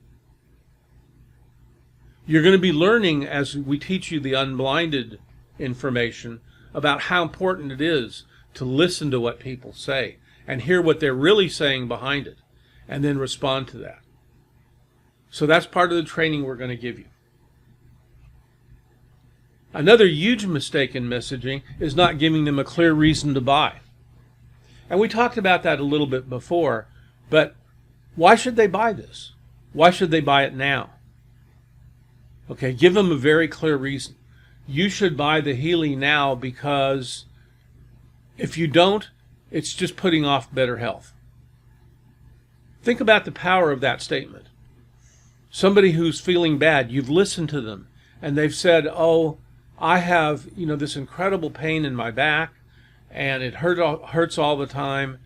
You're going to be learning as we teach you the unblinded information about how important it is to listen to what people say and hear what they're really saying behind it and then respond to that. So that's part of the training we're going to give you. Another huge mistake in messaging is not giving them a clear reason to buy. And we talked about that a little bit before, but why should they buy this? Why should they buy it now? Okay, give them a very clear reason. You should buy the Healy now because if you don't, it's just putting off better health. Think about the power of that statement. Somebody who's feeling bad, you've listened to them, and they've said, oh, I have, this incredible pain in my back, and it hurts all the time.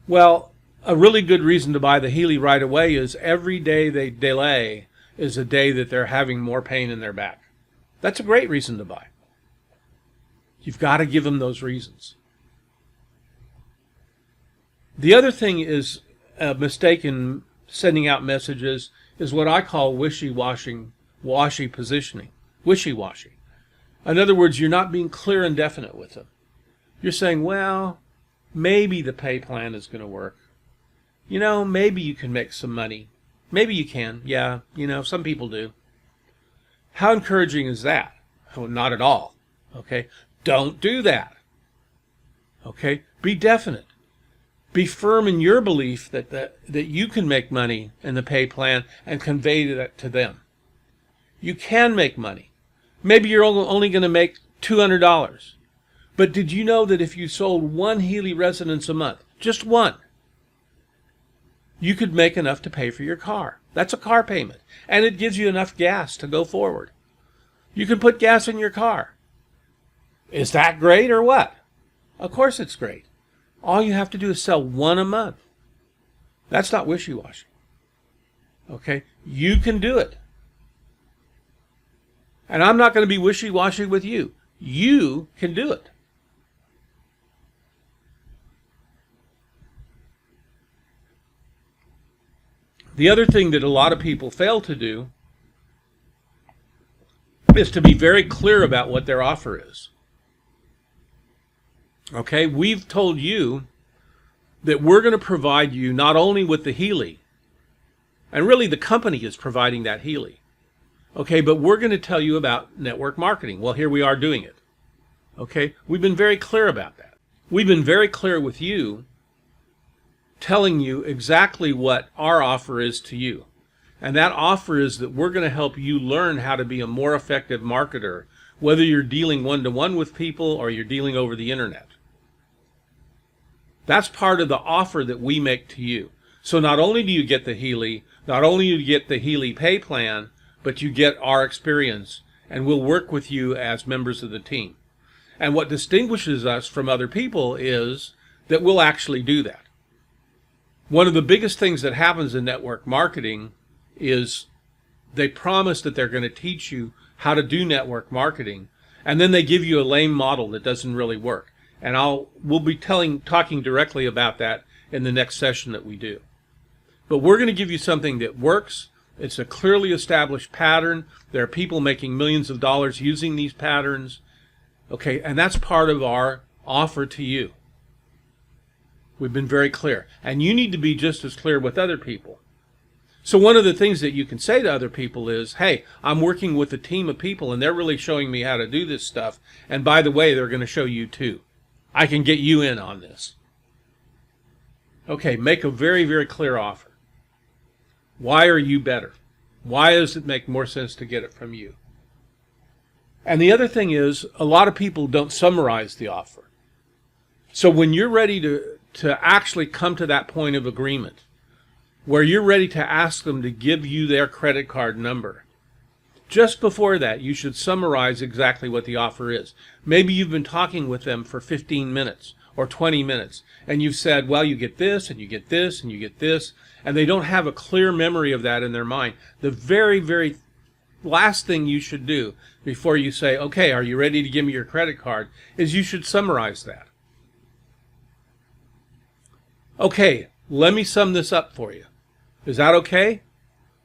Well, a really good reason to buy the Healy right away is every day they delay is a day that they're having more pain in their back. That's a great reason to buy. You've got to give them those reasons. The other thing is a mistake in sending out messages is what I call wishy-washy positioning. Wishy-washy. In other words, you're not being clear and definite with them. You're saying, well, maybe the pay plan is going to work. Maybe you can make some money. Maybe you can. Yeah, some people do. How encouraging is that? Oh, not at all. Okay? Don't do that. Okay? Be definite. Be firm in your belief that you can make money in the pay plan and convey that to them. You can make money. Maybe you're only going to make $200. But did you know that if you sold one Healy Resonance a month, just one, you could make enough to pay for your car? That's a car payment. And it gives you enough gas to go forward. You can put gas in your car. Is that great or what? Of course it's great. All you have to do is sell one a month. That's not wishy-washy. Okay? You can do it. And I'm not going to be wishy-washy with you. You can do it. The other thing that a lot of people fail to do is to be very clear about what their offer is. Okay, we've told you that we're going to provide you not only with the Healy, and really the company is providing that Healy, okay, but we're going to tell you about network marketing. Well, here we are doing it. Okay, we've been very clear about that. We've been very clear with you, telling you exactly what our offer is to you. And that offer is that we're going to help you learn how to be a more effective marketer, whether you're dealing one-to-one with people or you're dealing over the internet. That's part of the offer that we make to you. So not only do you get the Healy, not only do you get the Healy pay plan, but you get our experience, and we'll work with you as members of the team. And what distinguishes us from other people is that we'll actually do that. One of the biggest things that happens in network marketing is they promise that they're going to teach you how to do network marketing, and then they give you a lame model that doesn't really work. And we'll be talking directly about that in the next session that we do. But we're going to give you something that works. It's a clearly established pattern. There are people making millions of dollars using these patterns. Okay, and that's part of our offer to you. We've been very clear. And you need to be just as clear with other people. So one of the things that you can say to other people is, hey, I'm working with a team of people and they're really showing me how to do this stuff. And by the way, they're going to show you too. I can get you in on this. Okay, make a very, very clear offer. Why are you better? Why does it make more sense to get it from you? And the other thing is, a lot of people don't summarize the offer. So when you're ready to actually come to that point of agreement, where you're ready to ask them to give you their credit card number, just before that, you should summarize exactly what the offer is. Maybe you've been talking with them for 15 minutes or 20 minutes, and you've said, well, you get this, and you get this, and you get this, and they don't have a clear memory of that in their mind. The very, very last thing you should do before you say, okay, are you ready to give me your credit card, is you should summarize that. Okay, let me sum this up for you. Is that okay?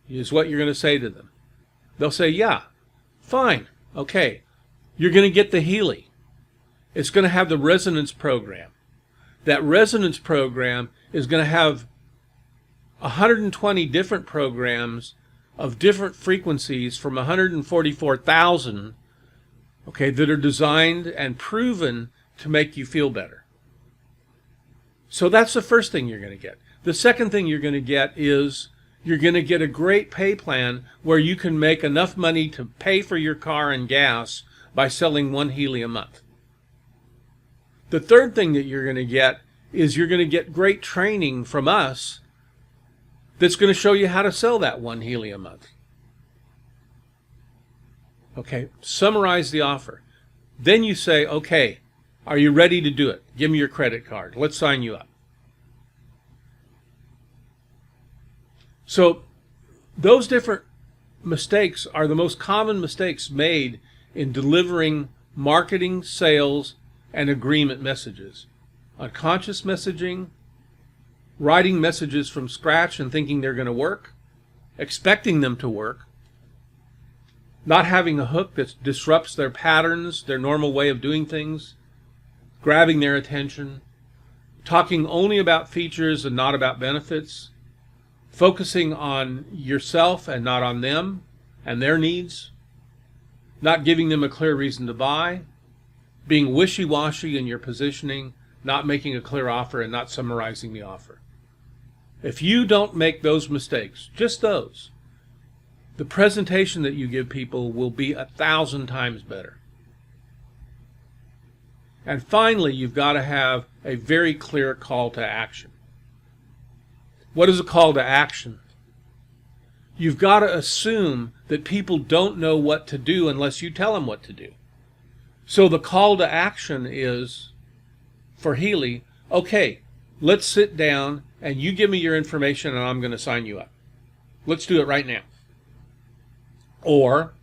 Is what you're going to say to them. They'll say, yeah, fine, okay. You're going to get the Healy. It's going to have the resonance program. That resonance program is going to have 120 different programs of different frequencies from 144,000, okay, that are designed and proven to make you feel better. So that's the first thing you're going to get. The second thing you're going to get is you're going to get a great pay plan where you can make enough money to pay for your car and gas by selling one Healy a month. The third thing that you're going to get is you're going to get great training from us that's going to show you how to sell that one Healy a month. Okay, summarize the offer. Then you say, okay, are you ready to do it? Give me your credit card. Let's sign you up. So those different mistakes are the most common mistakes made in delivering marketing, sales, and agreement messages. Unconscious messaging, writing messages from scratch and thinking they're going to work, expecting them to work, not having a hook that disrupts their patterns, their normal way of doing things, grabbing their attention, talking only about features and not about benefits, focusing on yourself and not on them and their needs, not giving them a clear reason to buy, being wishy-washy in your positioning, not making a clear offer and not summarizing the offer. If you don't make those mistakes, just those, the presentation that you give people will be 1,000 times better. And finally, you've got to have a very clear call to action. What is a call to action? You've got to assume that people don't know what to do unless you tell them what to do. So the call to action is, for Healy, Okay, let's sit down and you give me your information and I'm going to sign you up. Let's do it right now. Or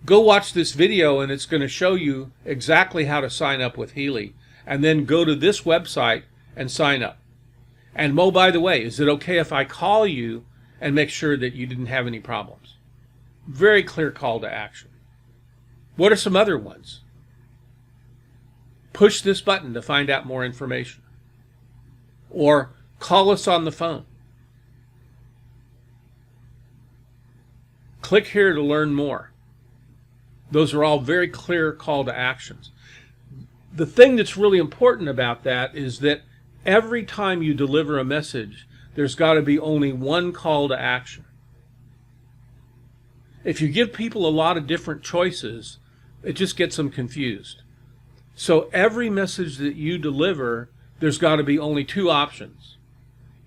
go watch this video and it's going to show you exactly how to sign up with Healy. And then go to this website and sign up. And oh, by the way, is it okay if I call you and make sure that you didn't have any problems? Very clear call to action. What are some other ones? Push this button to find out more information. Or call us on the phone. Click here to learn more. Those are all very clear call to actions. The thing that's really important about that is that every time you deliver a message, there's got to be only one call to action. If you give people a lot of different choices, it just gets them confused. So every message that you deliver, there's got to be only two options.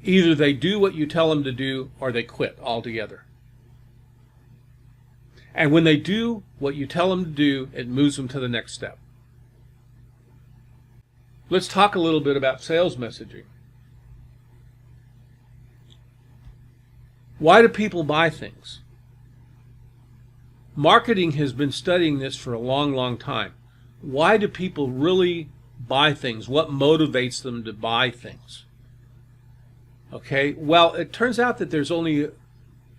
Either they do what you tell them to do or they quit altogether. And when they do what you tell them to do, it moves them to the next step. Let's talk a little bit about sales messaging. Why do people buy things? Marketing has been studying this for a long, long time. Why do people really buy things? What motivates them to buy things? Okay, well, it turns out that there's only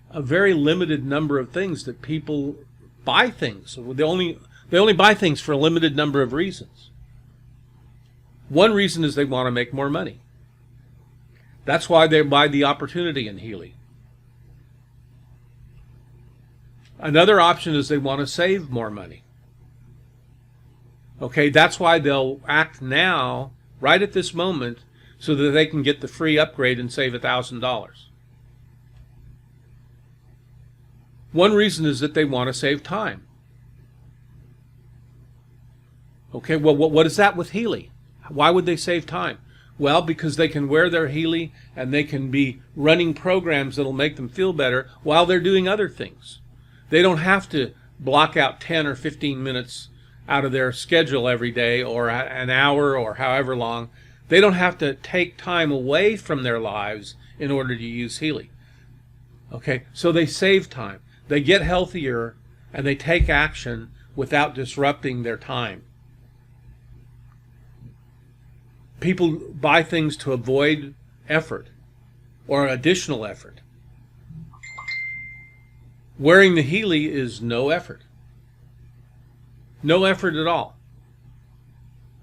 a very limited number of things that people buy things. They only buy things for a limited number of reasons. One reason is they want to make more money. That's why they buy the opportunity in Healy. Another option is they want to save more money. Okay, that's why they'll act now, right at this moment, so that they can get the free upgrade and save $1,000. One reason is that they want to save time. Okay, well, what is that with Healy? Why would they save time? Well, because they can wear their Healy and they can be running programs that'll make them feel better while they're doing other things. They don't have to block out 10 or 15 minutes out of their schedule every day or an hour or however long. They don't have to take time away from their lives in order to use Healy. Okay, so they save time. They get healthier and they take action without disrupting their time. People buy things to avoid effort or additional effort. Wearing the Healy is no effort. No effort at all.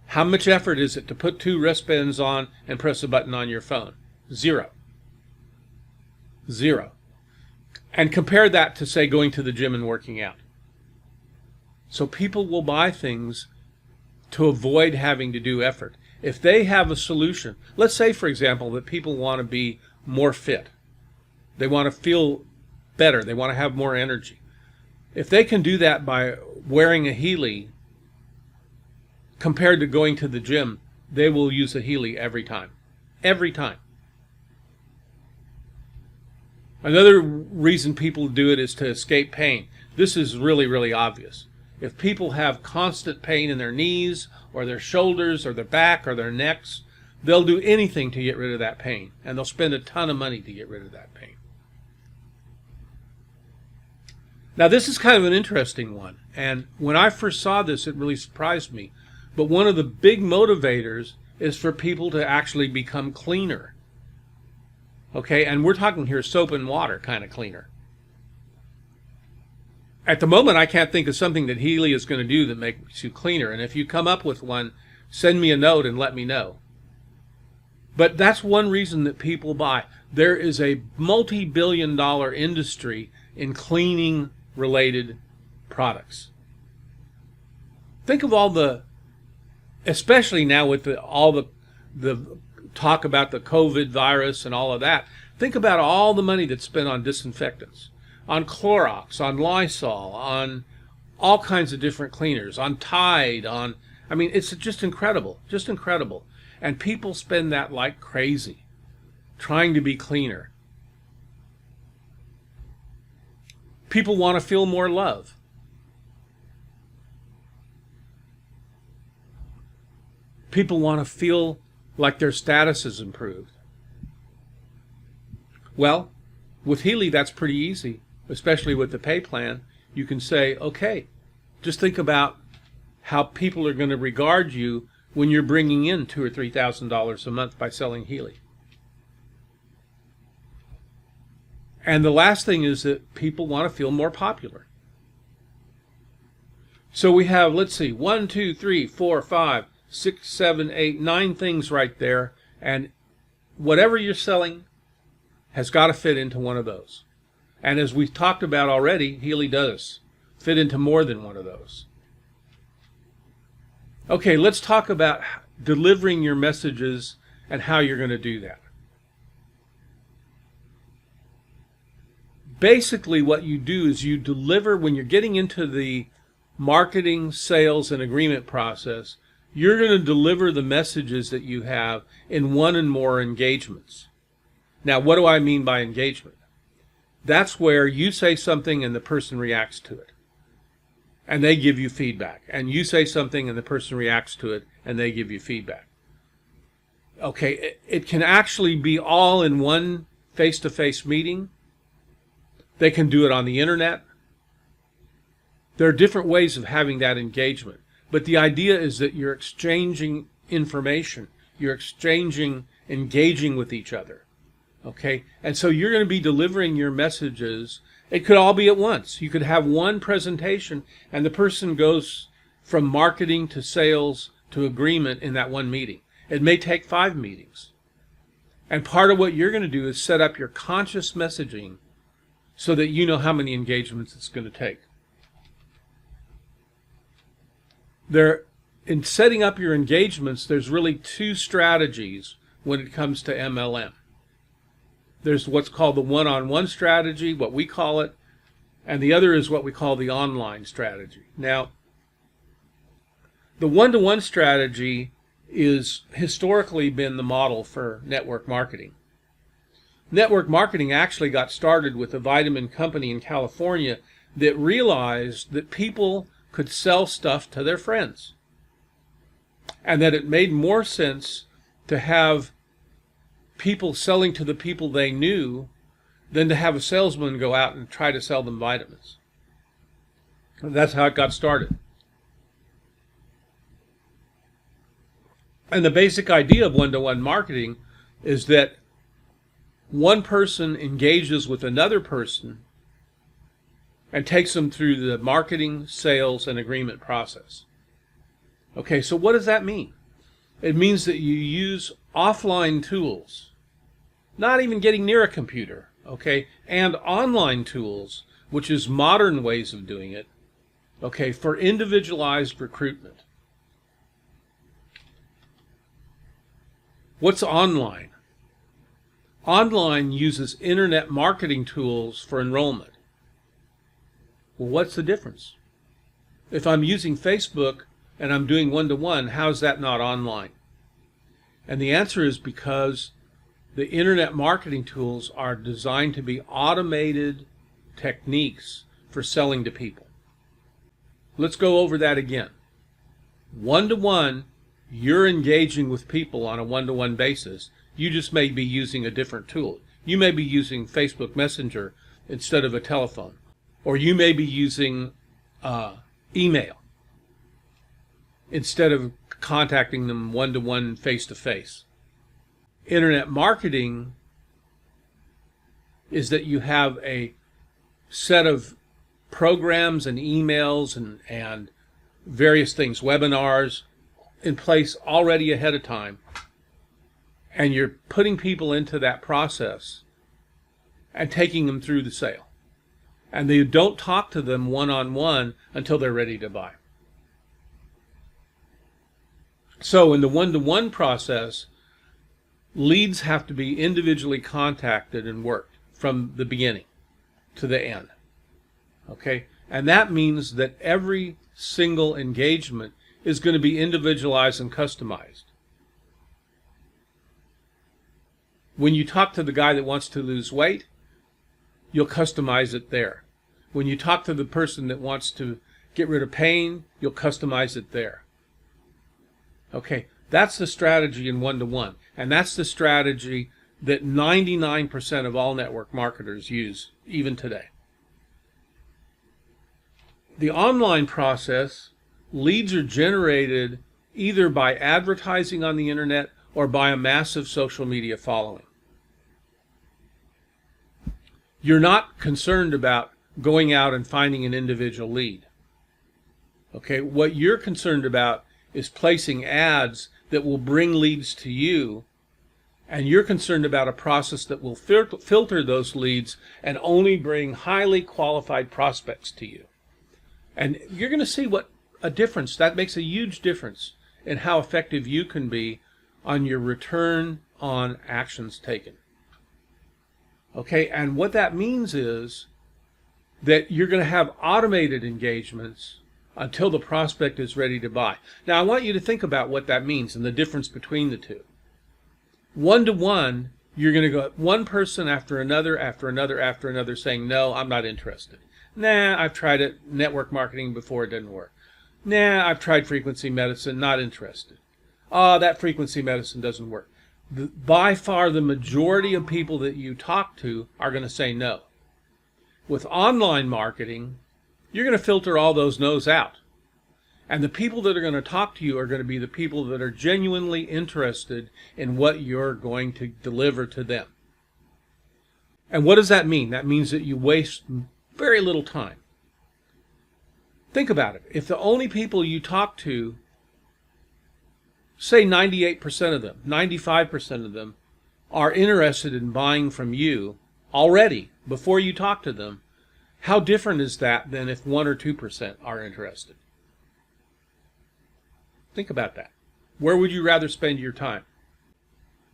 How much effort is it to put 2 wristbands on and press a button on your phone? 0. 0. And compare that to, say, going to the gym and working out. So people will buy things to avoid having to do effort. If they have a solution, let's say, for example, that people want to be more fit. They want to feel better. They want to have more energy. If they can do that by wearing a Healy compared to going to the gym, they will use a Healy every time. Every time. Another reason people do it is to escape pain. This is really, really obvious. If people have constant pain in their knees or their shoulders or their back or their necks, they'll do anything to get rid of that pain. And they'll spend a ton of money to get rid of that pain. Now, this is kind of an interesting one. And when I first saw this, it really surprised me. But one of the big motivators is for people to actually become cleaner. Okay, and we're talking here soap and water kind of cleaner. At the moment, I can't think of something that Healy is going to do that makes you cleaner. And if you come up with one, send me a note and let me know. But that's one reason that people buy. There is a multi-billion-dollar industry in cleaning-related products. Think of all the, especially now with all the talk about the COVID virus and all of that. Think about all the money that's spent on disinfectants, on Clorox, on Lysol, on all kinds of different cleaners, on Tide, I mean, it's just incredible, just incredible. And people spend that like crazy, trying to be cleaner. People want to feel more love. People want to feel like their status is improved. Well, with Healy, that's pretty easy, especially with the pay plan. You can say, okay, just think about how people are going to regard you when you're bringing in $2,000 or $3,000 a month by selling Healy. And the last thing is that people want to feel more popular. So we have, let's see, 1, 2, 3, 4, 5, 6, 7, 8, 9 things right there. And whatever you're selling has got to fit into one of those. And as we've talked about already, Healy does fit into more than one of those. Okay, let's talk about delivering your messages and how you're going to do that. Basically, what you do is you deliver, when you're getting into the marketing, sales, and agreement process, you're going to deliver the messages that you have in one and more engagements. Now, what do I mean by engagement? That's where you say something and the person reacts to it, and they give you feedback. And you say something and the person reacts to it, and they give you feedback. Okay, it can actually be all in one face-to-face meeting. They can do it on the internet. There are different ways of having that engagement. But the idea is that you're exchanging information. You're engaging with each other. Okay? And so you're going to be delivering your messages. It could all be at once. You could have one presentation and the person goes from marketing to sales to agreement in that one meeting. It may take 5 meetings. And part of what you're going to do is set up your conscious messaging so that you know how many engagements it's going to take. In setting up your engagements, there's really 2 strategies when it comes to MLM. There's what's called the one-on-one strategy, what we call it, and the other is what we call the online strategy. Now, the one-to-one strategy is historically been the model for network marketing. Network marketing actually got started with a vitamin company in California that realized that people could sell stuff to their friends, and that it made more sense to have people selling to the people they knew than to have a salesman go out and try to sell them vitamins. That's how it got started. And the basic idea of one-to-one marketing is that one person engages with another person and takes them through the marketing, sales, and agreement process. Okay, so what does that mean? It means that you use offline tools, not even getting near a computer, okay, and online tools, which is modern ways of doing it, okay, for individualized recruitment. What's online? Online uses internet marketing tools for enrollment. Well, what's the difference? If I'm using Facebook and I'm doing one-to-one, how's that not online? And the answer is because the internet marketing tools are designed to be automated techniques for selling to people. Let's go over that again. One-to-one, you're engaging with people on a one-to-one basis. You just may be using a different tool. You may be using Facebook Messenger instead of a telephone. Or you may be using email instead of contacting them one-to-one, face-to-face. Internet marketing is that you have a set of programs and emails and various things, webinars, in place already ahead of time. And you're putting people into that process and taking them through the sale. And you don't talk to them one-on-one until they're ready to buy. So in the one-to-one process, leads have to be individually contacted and worked from the beginning to the end. Okay? And that means that every single engagement is going to be individualized and customized. When you talk to the guy that wants to lose weight, you'll customize it there. When you talk to the person that wants to get rid of pain, you'll customize it there. Okay, That's the strategy in one-to-one. And that's the strategy that 99% of all network marketers use, even today. The online process, leads are generated either by advertising on the internet or by a massive social media following. You're not concerned about going out and finding an individual lead. Okay, what you're concerned about is placing ads that will bring leads to you, and you're concerned about a process that will filter those leads and only bring highly qualified prospects to you. And you're going to see what a difference that makes, a huge difference in how effective you can be on your return on actions taken. Okay, and what that means is that you're going to have automated engagements until the prospect is ready to buy. Now, I want you to think about what that means and the difference between the two. One-to-one, you're going to go one person after another, after another, after another, saying, no, I'm not interested. Nah, I've tried it, network marketing before, it didn't work. Nah, I've tried frequency medicine, not interested. Oh, that frequency medicine doesn't work. By far, the majority of people that you talk to are going to say no. With online marketing, you're going to filter all those no's out. And the people that are going to talk to you are going to be the people that are genuinely interested in what you're going to deliver to them. And what does that mean? That means that you waste very little time. Think about it. If the only people you talk to, say 98% of them, 95% of them, are interested in buying from you already before you talk to them, how different is that than if 1 or 2% are interested? Think about that. Where would you rather spend your time?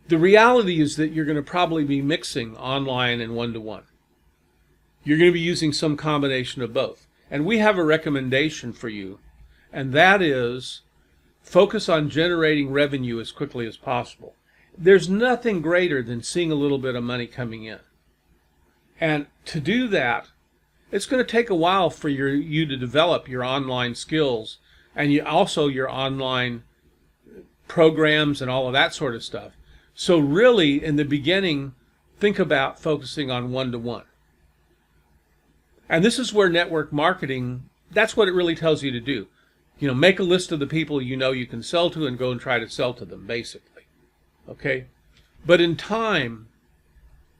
The reality is that you're going to probably be mixing online and one-to-one. You're going to be using some combination of both. And we have a recommendation for you, and that is focus on generating revenue as quickly as possible. There's nothing greater than seeing a little bit of money coming in. And to do that, it's going to take a while for you to develop your online skills and also your online programs and all of that sort of stuff. So really, in the beginning, think about focusing on one-to-one. And this is where network marketing, that's what it really tells you to do. You know, make a list of the people you know you can sell to and go and try to sell to them, basically. Okay? But in time,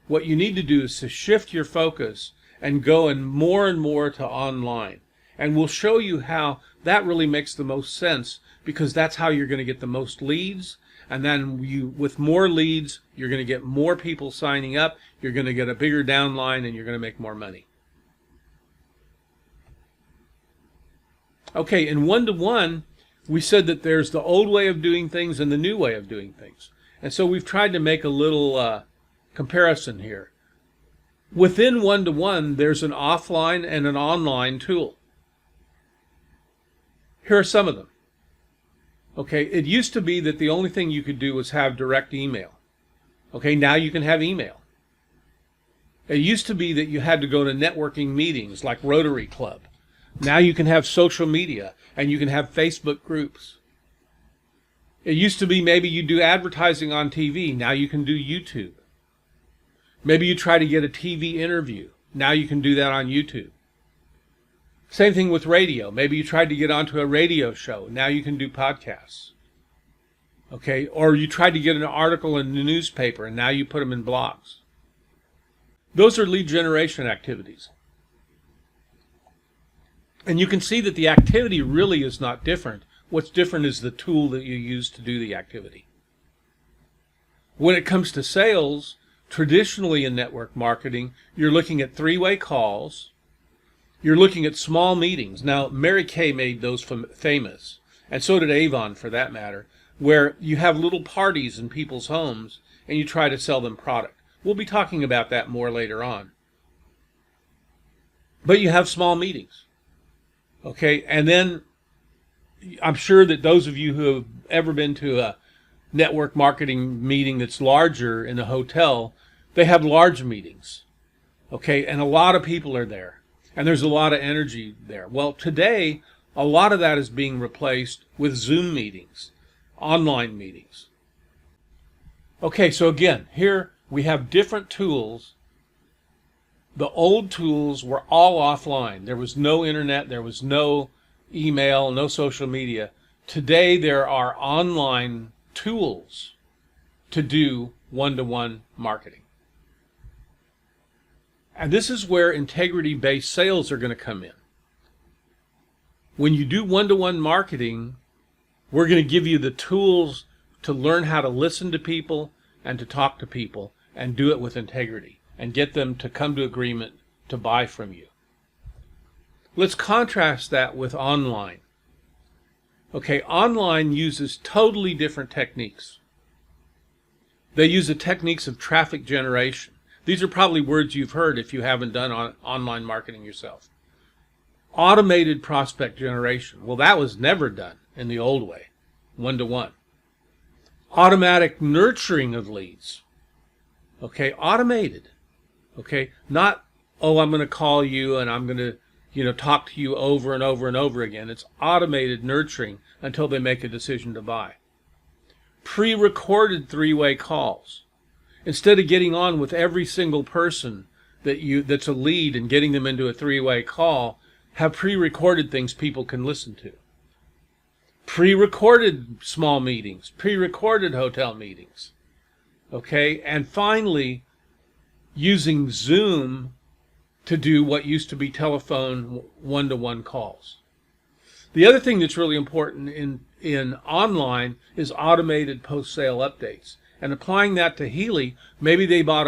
what you need to do is to shift your focus and go and more to online. And we'll show you how that really makes the most sense, because that's how you're going to get the most leads. And then with more leads, you're going to get more people signing up, you're going to get a bigger downline, and you're going to make more money. Okay, in one-to-one, we said that there's the old way of doing things and the new way of doing things. And so we've tried to make a little comparison here. Within one-to-one, there's an offline and an online tool. Here are some of them. Okay, it used to be that the only thing you could do was have direct email. Okay, now you can have email. It used to be that you had to go to networking meetings like Rotary Club. Now you can have social media and you can have Facebook groups. It used to be maybe you do advertising on TV. Now you can do YouTube. Maybe you try to get a TV interview. Now you can do that on YouTube. Same thing with radio. Maybe you tried to get onto a radio show. Now you can do podcasts. Okay, or you tried to get an article in the newspaper and now you put them in blogs. Those are lead generation activities. And you can see that the activity really is not different. What's different is the tool that you use to do the activity. When it comes to sales, traditionally in network marketing, you're looking at three-way calls. You're looking at small meetings. Now, Mary Kay made those famous, and so did Avon for that matter, where you have little parties in people's homes and you try to sell them product. We'll be talking about that more later on. But you have small meetings. Okay, and then I'm sure that those of you who have ever been to a network marketing meeting that's larger in a hotel, they have large meetings. Okay, and a lot of people are there, and there's a lot of energy there. Well, today, a lot of that is being replaced with Zoom meetings. online meetings. Okay, so again, here we have different tools. The old tools were all offline. There was no internet, there was no email, no social media. Today there are online tools to do one-to-one marketing. And this is where integrity-based sales are going to come in. When you do one-to-one marketing, we're going to give you the tools to learn how to listen to people and to talk to people and do it with integrity and get them to come to agreement to buy from you. Let's contrast that with online. Okay, online uses totally different techniques. They use the techniques of traffic generation. These are probably words you've heard if you haven't done online marketing yourself. Automated prospect generation. Well, that was never done in the old way, one-to-one. Automatic nurturing of leads. Okay, automated. Okay, not, oh, I'm going to call you and I'm going to, talk to you over and over and over again. It's automated nurturing until they make a decision to buy. Pre-recorded three-way calls. Instead of getting on with every single person that's a lead and getting them into a three-way call, have pre-recorded things people can listen to. Pre-recorded small meetings, pre-recorded hotel meetings. Okay, and finally, using Zoom to do what used to be telephone one-to-one calls. The other thing that's really important in online is automated post-sale updates. And applying that to Healy, maybe they bought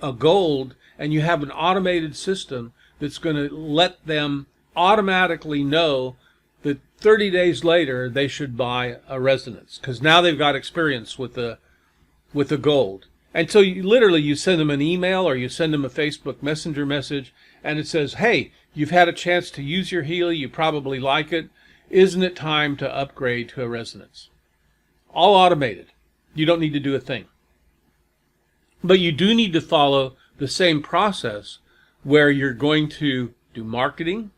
a gold and you have an automated system that's going to let them automatically know that 30 days later they should buy a resonance because now they've got experience with the gold. And so you send them an email or you send them a Facebook Messenger message and it says, hey, you've had a chance to use your Healy, you probably like it. Isn't it time to upgrade to a resonance? All automated. You don't need to do a thing. But you do need to follow the same process where you're going to do marketing,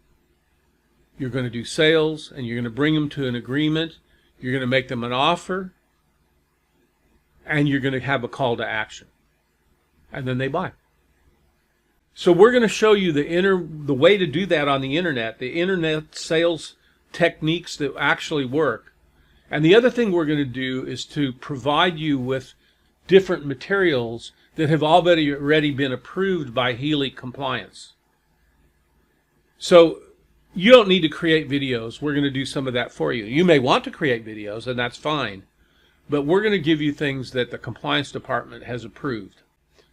you're going to do sales, and you're going to bring them to an agreement, you're going to make them an offer, and you're going to have a call to action. And then they buy. So we're going to show you the way to do that on the internet sales techniques that actually work. And the other thing we're going to do is to provide you with different materials that have already been approved by Healy compliance. So you don't need to create videos. We're going to do some of that for you. You may want to create videos, and that's fine. But we're going to give you things that the compliance department has approved.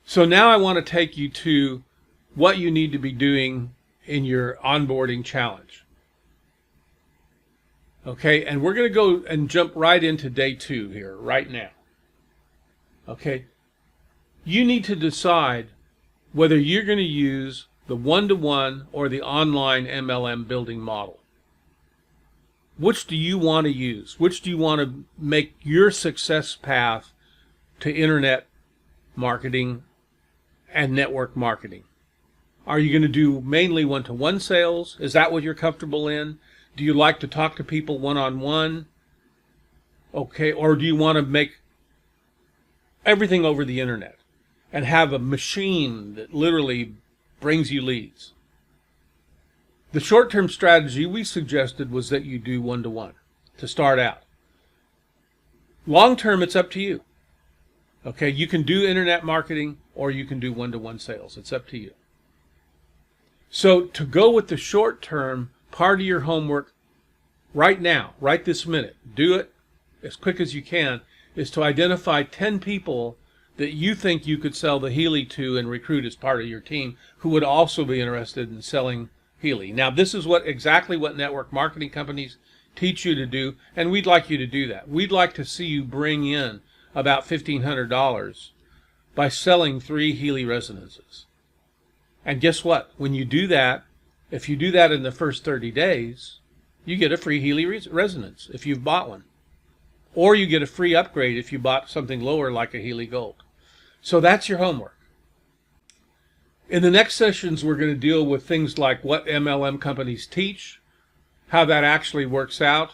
So now I want to take you to what you need to be doing in your onboarding challenge. Okay, and we're going to go and jump right into day 2 here, right now. Okay, you need to decide whether you're going to use the one-to-one or the online MLM building model. Which do you want to use? Which do you want to make your success path to internet marketing and network marketing? Are you going to do mainly one-to-one sales? Is that what you're comfortable in? Do you like to talk to people one-on-one? Okay, or do you want to make everything over the internet and have a machine that literally brings you leads? The short-term strategy we suggested was that you do one-to-one to start out. Long-term, it's up to you. Okay, you can do internet marketing or you can do one-to-one sales. It's up to you. So to go with the short-term, part of your homework right now, right this minute, do it as quick as you can, is to identify 10 people that you think you could sell the Healy to and recruit as part of your team who would also be interested in selling Healy. Now, this is exactly what network marketing companies teach you to do, and we'd like you to do that. We'd like to see you bring in about $1,500 by selling 3 Healy resonances. And guess what? When you do that, if you do that in the first 30 days, you get a free Healy resonance if you've bought one. Or you get a free upgrade if you bought something lower like a Healy Gold. So that's your homework. In the next sessions, we're going to deal with things like what MLM companies teach, how that actually works out,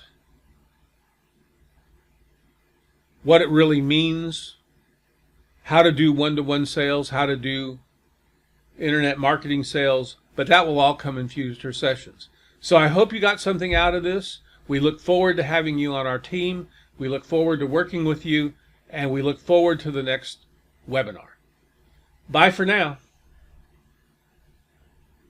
what it really means, how to do one-to-one sales, how to do internet marketing sales, but that will all come in future sessions. So I hope you got something out of this. We look forward to having you on our team. We look forward to working with you, and we look forward to the next webinar. Bye for now.